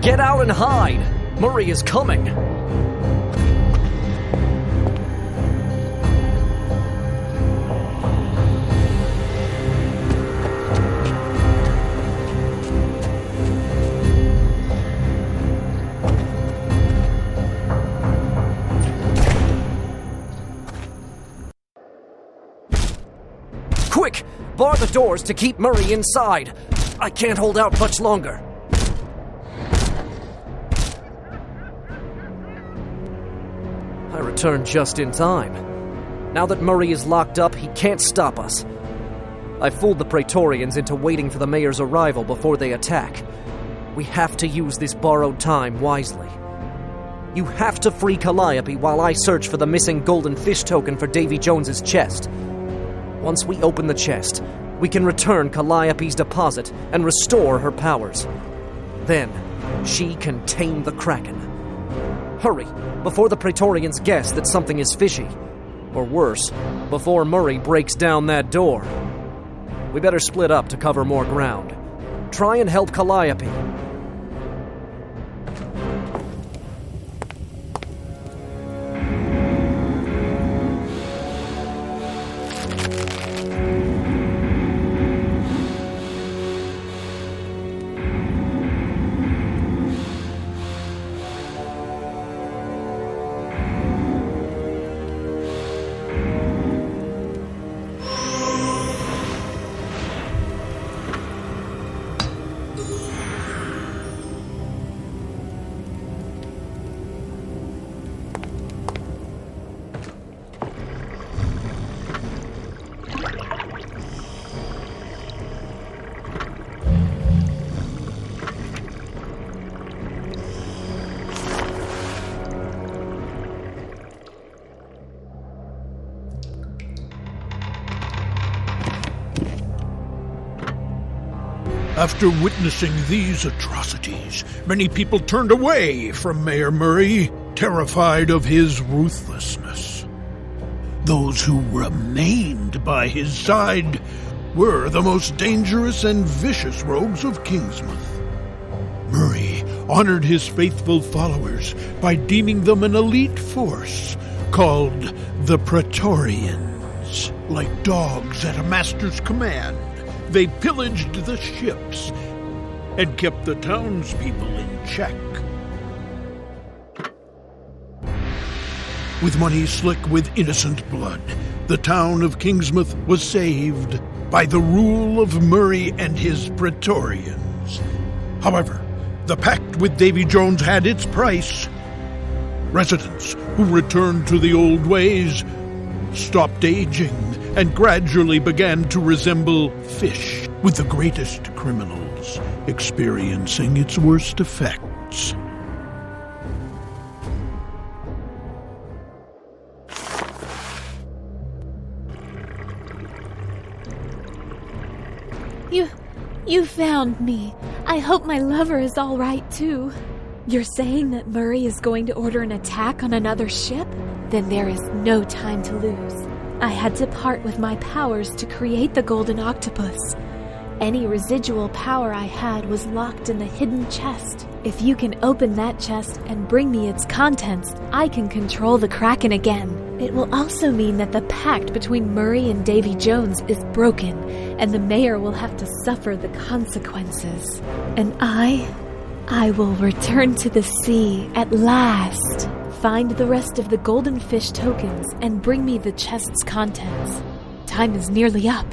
Get out and hide! Murray is coming! Quick! Bar the doors to keep Murray inside! I can't hold out much longer. I returned just in time. Now that Murray is locked up, he can't stop us. I fooled the Praetorians into waiting for the mayor's arrival before they attack. We have to use this borrowed time wisely. You have to free Calliope while I search for the missing golden fish token for Дэйви Jones's chest. Once we open the chest, we can return Calliope's deposit and restore her powers. Then, she can tame the Kraken. Hurry, before the Praetorians guess that something is fishy. Or worse, before Murray breaks down that door. We better split up to cover more ground. Try and help Calliope. After witnessing these atrocities, many people turned away from Mayor Murray, terrified of his ruthlessness. Those who remained by his side were the most dangerous and vicious rogues of Kingsmouth. Murray honored his faithful followers by deeming them an elite force called the Praetorians. Like dogs at a master's command, they pillaged the ships and kept the townspeople in check. With money slick with innocent blood, the town of Kingsmouth was saved by the rule of Murray and his Praetorians. However, the pact with Дэйви Jones had its price. Residents who returned to the old ways stopped aging and gradually began to resemble fish, with the greatest criminals experiencing its worst effects. You found me. I hope my lover is all right, too. You're saying that Murray is going to order an attack on another ship? Then there is no time to lose. I had to part with my powers to create the golden octopus. Any residual power I had was locked in the hidden chest. If you can open that chest and bring me its contents, I can control the Kraken again. It will also mean that the pact between Murray and Дэйви Jones is broken, and the mayor will have to suffer the consequences. And I will return to the sea at last. Find the rest of the golden fish tokens and bring me the chest's contents. Time is nearly up.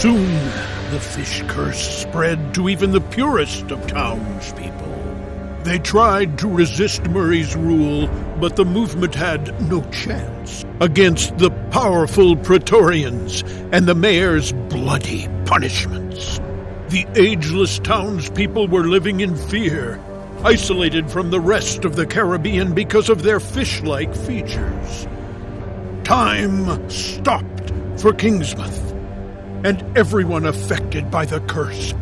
Soon, the fish curse spread to even the purest of townspeople. They tried to resist Murray's rule, but the movement had no chance against the powerful Praetorians and the mayor's bloody punishments. The ageless townspeople were living in fear, isolated from the rest of the Caribbean because of their fish-like features. Time stopped for Kingsmouth and everyone affected by the curse.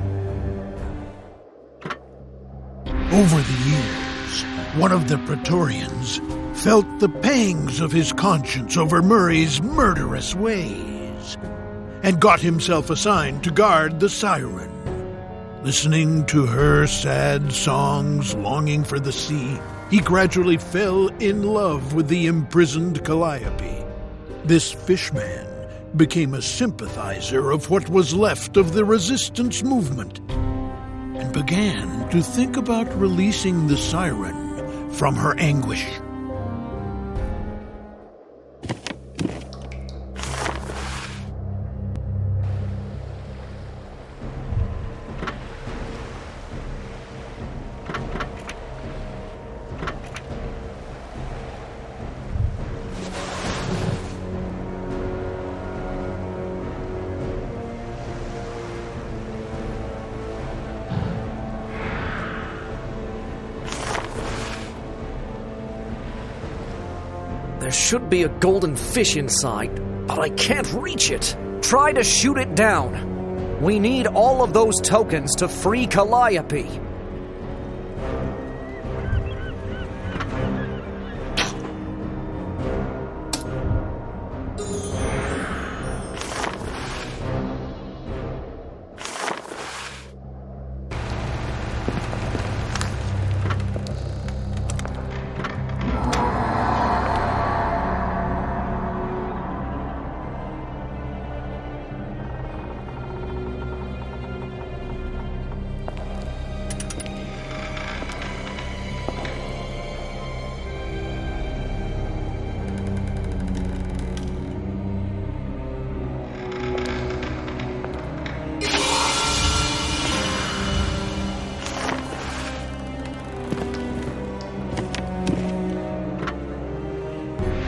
Over the years, one of the Praetorians felt the pangs of his conscience over Murray's murderous ways and got himself assigned to guard the Siren. Listening to her sad songs, longing for the sea, he gradually fell in love with the imprisoned Calliope. This fishman became a sympathizer of what was left of the resistance movement and began to think about releasing the Siren from her anguish. There should be a golden fish inside, but I can't reach it. Try to shoot it down. We need all of those tokens to free Calliope.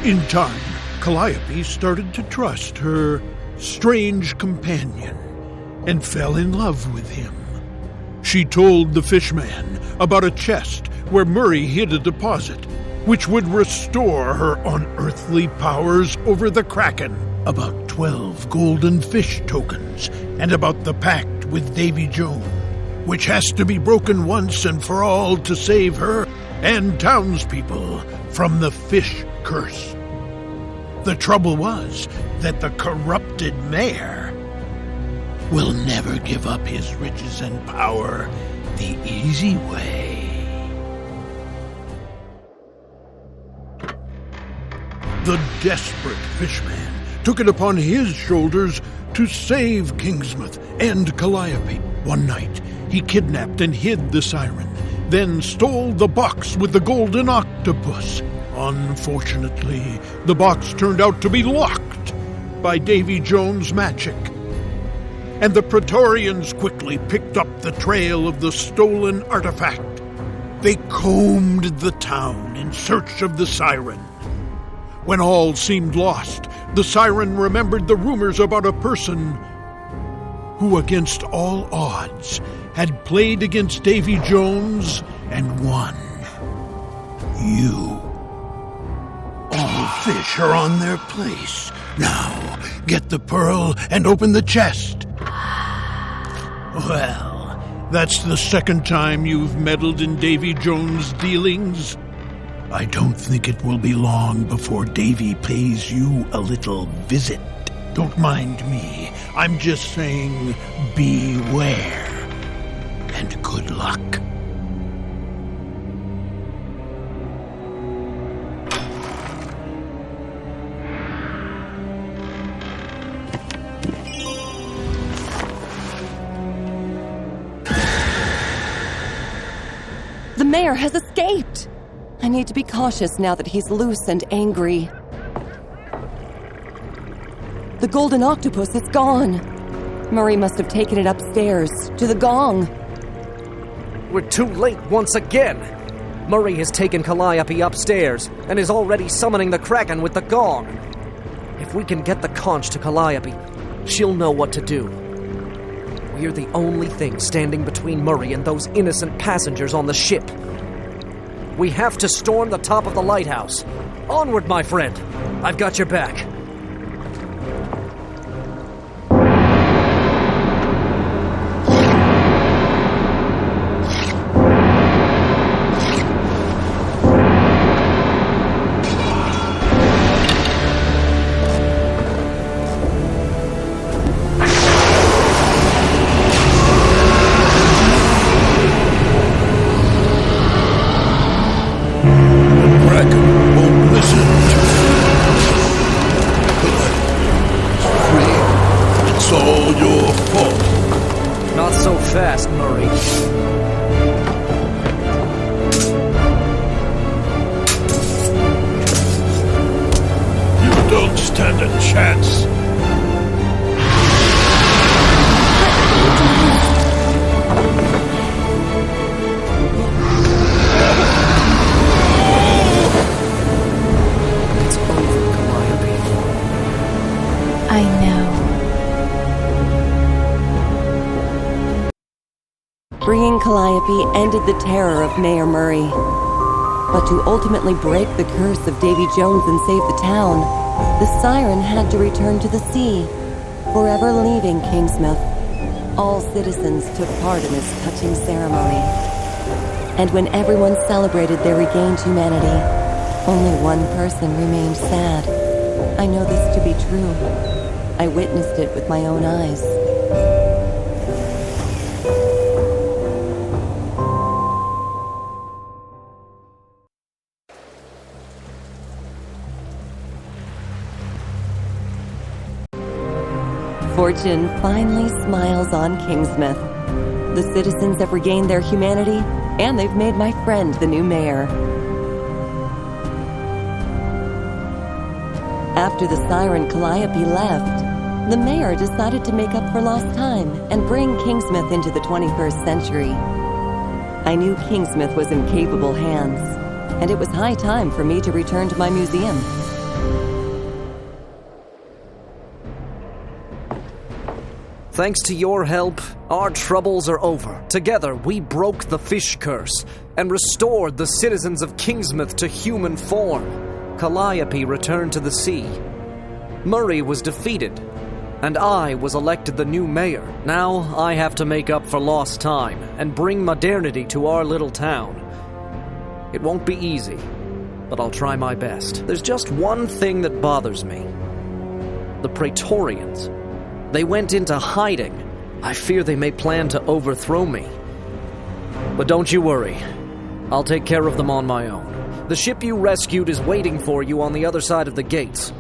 In time, Calliope started to trust her strange companion and fell in love with him. She told the fishman about a chest where Murray hid a deposit, which would restore her unearthly powers over the Kraken, about 12 golden fish tokens, and about the pact with Дэйви Джонс, which has to be broken once and for all to save her and townspeople from the fish curse. The trouble was that the corrupted mayor will never give up his riches and power the easy way. The desperate fishman took it upon his shoulders to save Kingsmouth and Calliope. One night, he kidnapped and hid the Siren, then stole the box with the golden octopus. Unfortunately, the box turned out to be locked by Дэйви Jones' magic, and the Praetorians quickly picked up the trail of the stolen artifact. They combed the town in search of the Siren. When all seemed lost, the Siren remembered the rumors about a person who, against all odds, had played against Дэйви Jones and won. You. All fish are on their place. Now, get the pearl and open the chest. Well, that's the second time you've meddled in Дэйви Jones' dealings. I don't think it will be long before Дэйvi pays you a little visit. Don't mind me. I'm just saying beware. And good luck. The mayor has escaped! I need to be cautious now that he's loose and angry. The golden octopus, it's gone. Murray must have taken it upstairs, to the gong. We're too late once again. Murray has taken Calliope upstairs and is already summoning the Kraken with the gong. If we can get the conch to Calliope, she'll know what to do. We're the only thing standing between Murray and those innocent passengers on the ship. We have to storm the top of the lighthouse. Onward, my friend. I've got your back. Bringing Calliope ended the terror of Mayor Murray. But to ultimately break the curse of Дэйви Jones and save the town, the Siren had to return to the sea, forever leaving Kingsmouth. All citizens took part in this touching ceremony. And when everyone celebrated their regained humanity, only one person remained sad. I know this to be true. I witnessed it with my own eyes. Fortune finally smiles on Kingsmouth. The citizens have regained their humanity, and they've made my friend the new mayor. After the Siren Calliope left, the mayor decided to make up for lost time and bring Kingsmouth into the 21st century. I knew Kingsmouth was in capable hands, and it was high time for me to return to my museum. Thanks to your help, our troubles are over. Together, we broke the fish curse and restored the citizens of Kingsmouth to human form. Calliope returned to the sea. Murray was defeated, and I was elected the new mayor. Now I have to make up for lost time and bring modernity to our little town. It won't be easy, but I'll try my best. There's just one thing that bothers me. The Praetorians. They went into hiding. I fear they may plan to overthrow me. But don't you worry. I'll take care of them on my own. The ship you rescued is waiting for you on the other side of the gates.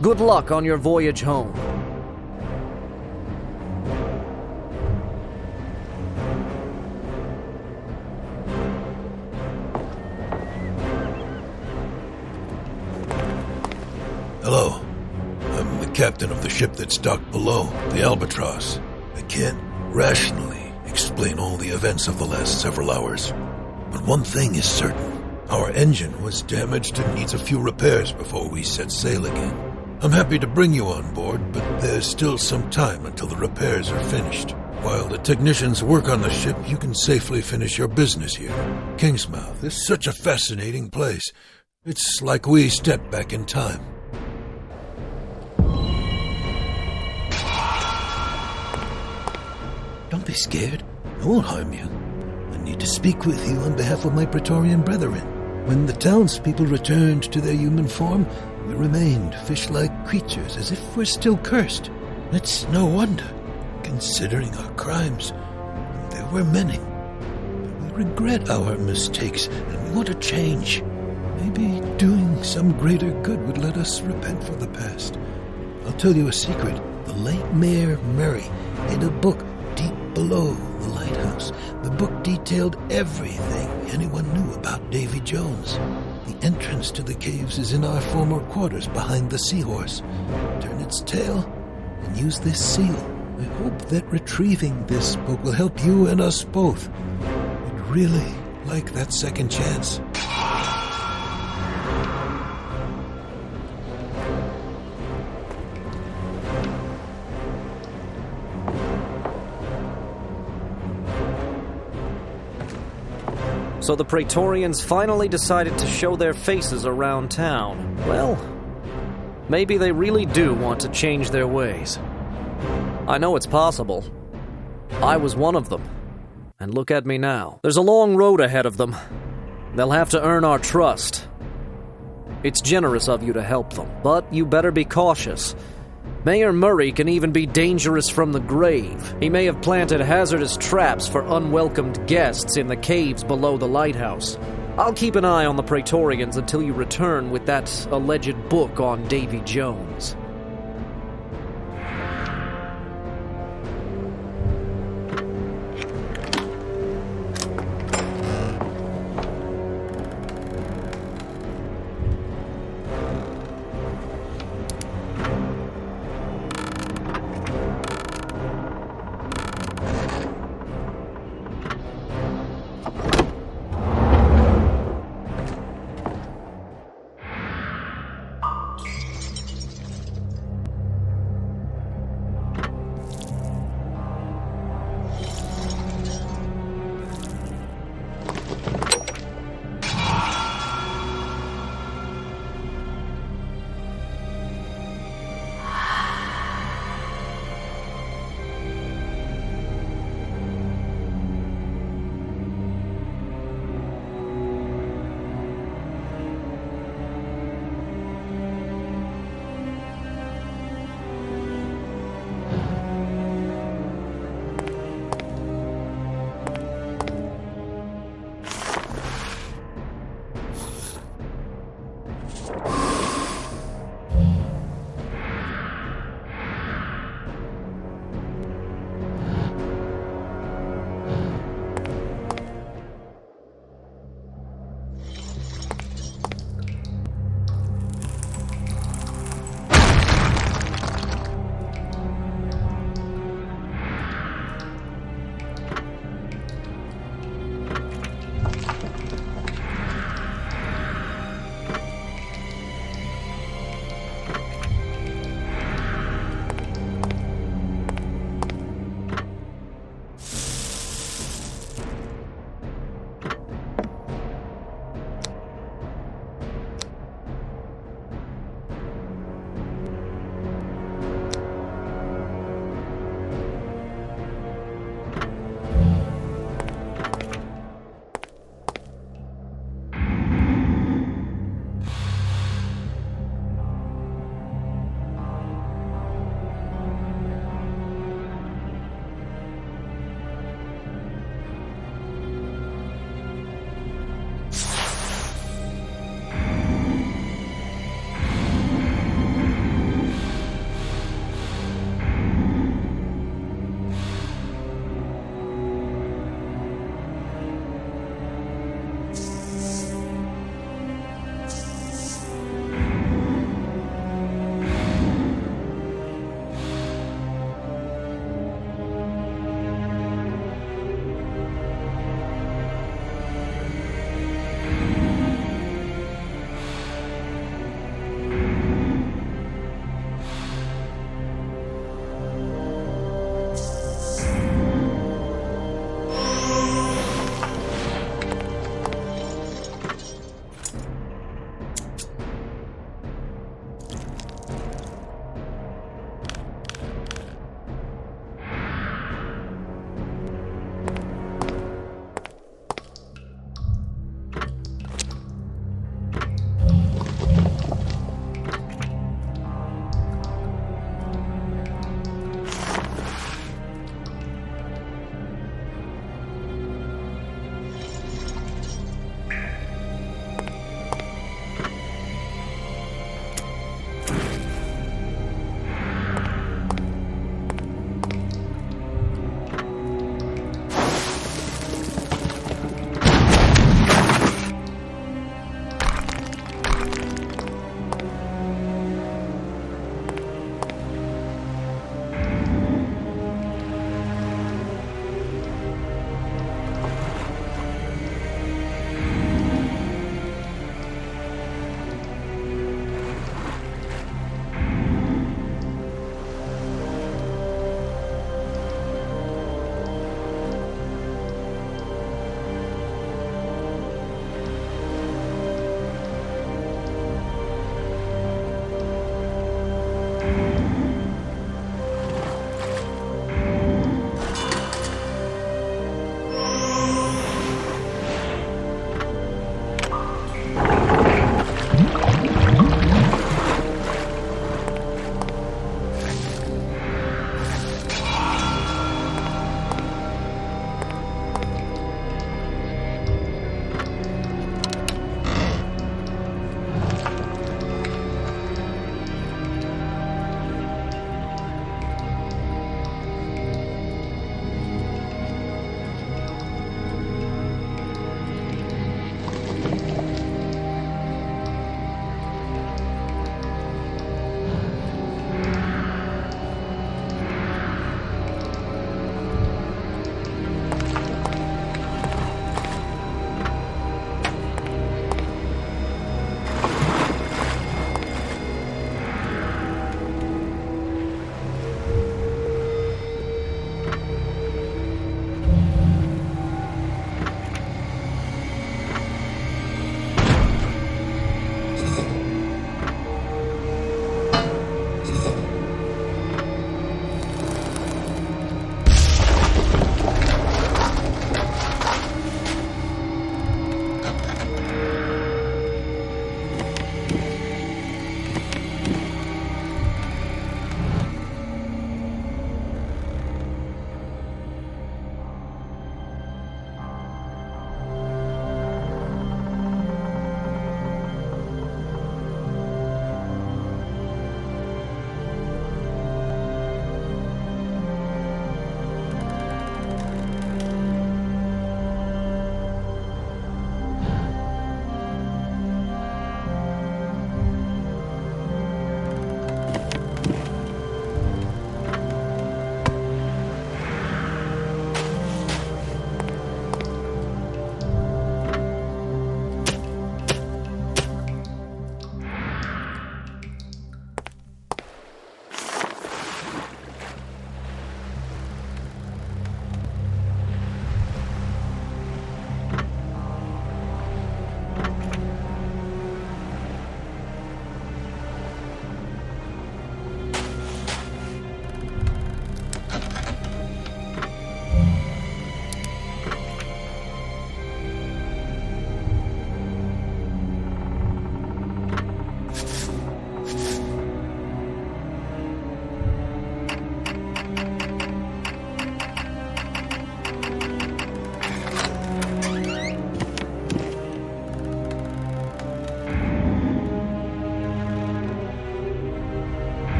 Good luck on your voyage home. Hello. I'm the captain of the ship that's docked below, the Albatross. I can't rationally explain all the events of the last several hours. But one thing is certain. Our engine was damaged and needs a few repairs before we set sail again. I'm happy to bring you on board, but there's still some time until the repairs are finished. While the technicians work on the ship, you can safely finish your business here. Kingsmouth is such a fascinating place. It's like we stepped back in time. Don't be scared. I won't harm you. I need to speak with you on behalf of my Praetorian brethren. When the townspeople returned to their human form, we remained fish-like creatures as if we're still cursed. It's no wonder, considering our crimes. There were many. But we regret our mistakes, and we want to change. Maybe doing some greater good would let us repent for the past. I'll tell you a secret. The late Mayor Murray had a book deep below the lighthouse. The book detailed everything anyone knew about Дэйви Jones. The entrance to the caves is in our former quarters behind the seahorse. Turn its tail and use this seal I hope that retrieving this book will help you and us both. I'd really like that second chance. So the Praetorians finally decided to show their faces around town. Well, maybe they really do want to change their ways. I know it's possible. I was one of them. And look at me now. There's a long road ahead of them. They'll have to earn our trust. It's generous of you to help them, but you better be cautious. Mayor Murray can even be dangerous from the grave. He may have planted hazardous traps for unwelcomed guests in the caves below the lighthouse. I'll keep an eye on the Praetorians until you return with that alleged book on Дэйви Джонс.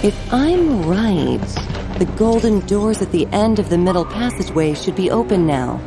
If I'm right, the golden doors at the end of the middle passageway should be open now.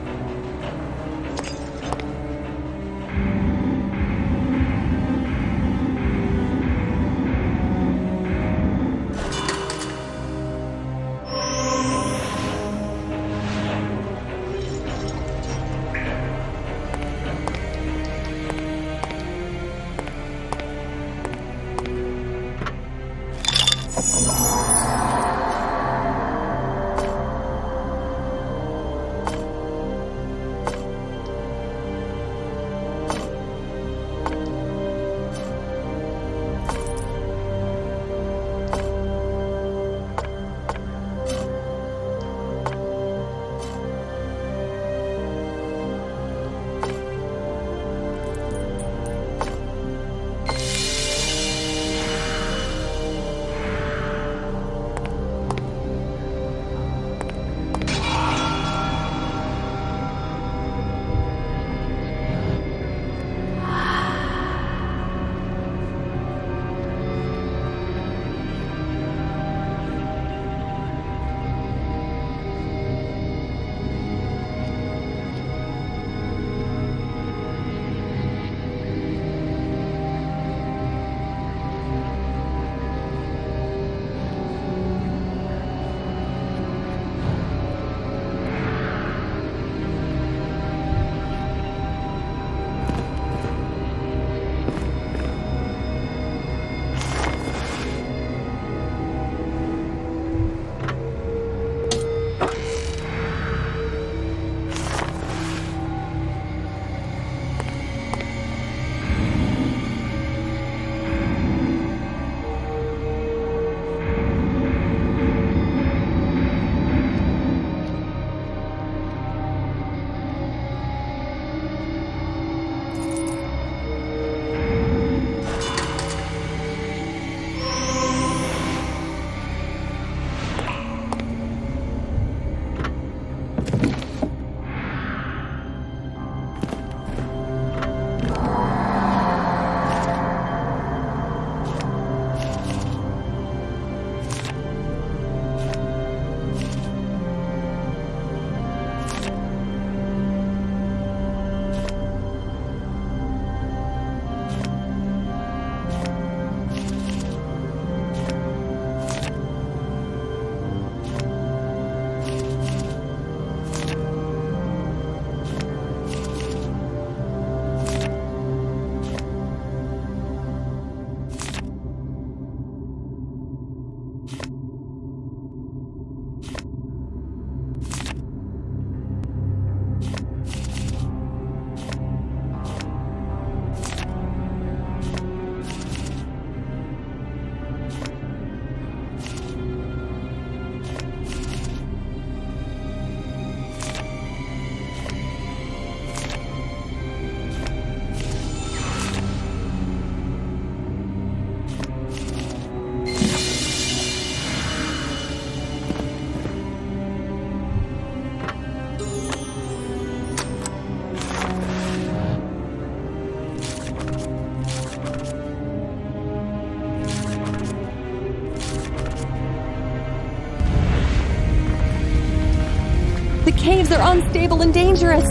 The caves are unstable and dangerous.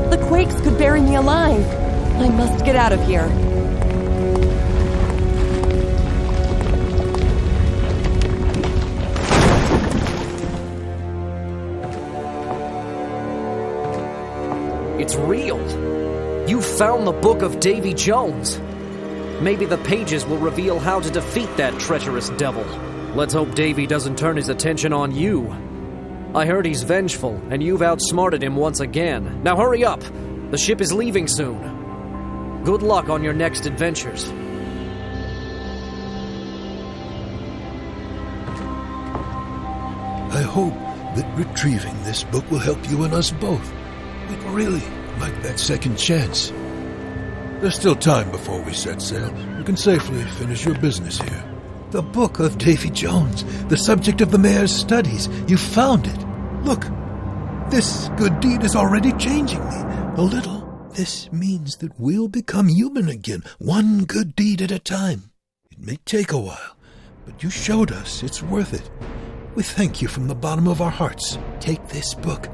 The quakes could bury me alive. I must get out of here. It's real. You found the book of Дэйви Джонс. Maybe the pages will reveal how to defeat that treacherous devil. Let's hope Дэйви doesn't turn his attention on you. I heard he's vengeful, and you've outsmarted him once again. Now hurry up! The ship is leaving soon. Good luck on your next adventures. I hope that retrieving this book will help you and us both. We'd really like that second chance. There's still time before we set sail. You can safely finish your business here. The book of Дэйви Джонс, the subject of the mayor's studies. You found it. Look, this good deed is already changing me. A little. This means that we'll become human again, one good deed at a time. It may take a while, but you showed us it's worth it. We thank you from the bottom of our hearts. Take this book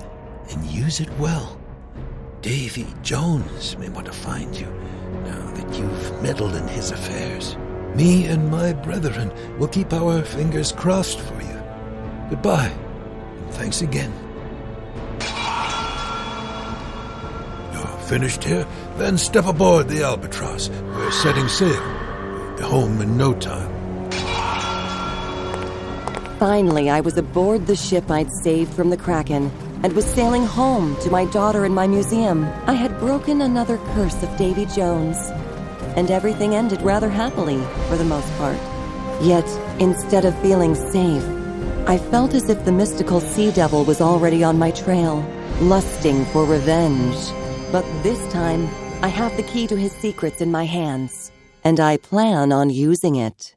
and use it well. Дэйvi Jones may want to find you now that you've meddled in his affairs. Me and my brethren will keep our fingers crossed for you. Goodbye, and thanks again. You're finished here? Then step aboard the Albatross. We're setting sail. We'll be home in no time. Finally, I was aboard the ship I'd saved from the Kraken and was sailing home to my daughter and my museum. I had broken another curse of Дэйви Jones, and everything ended rather happily for the most part. Yet, instead of feeling safe, I felt as if the mystical sea devil was already on my trail, lusting for revenge. But this time, I have the key to his secrets in my hands, and I plan on using it.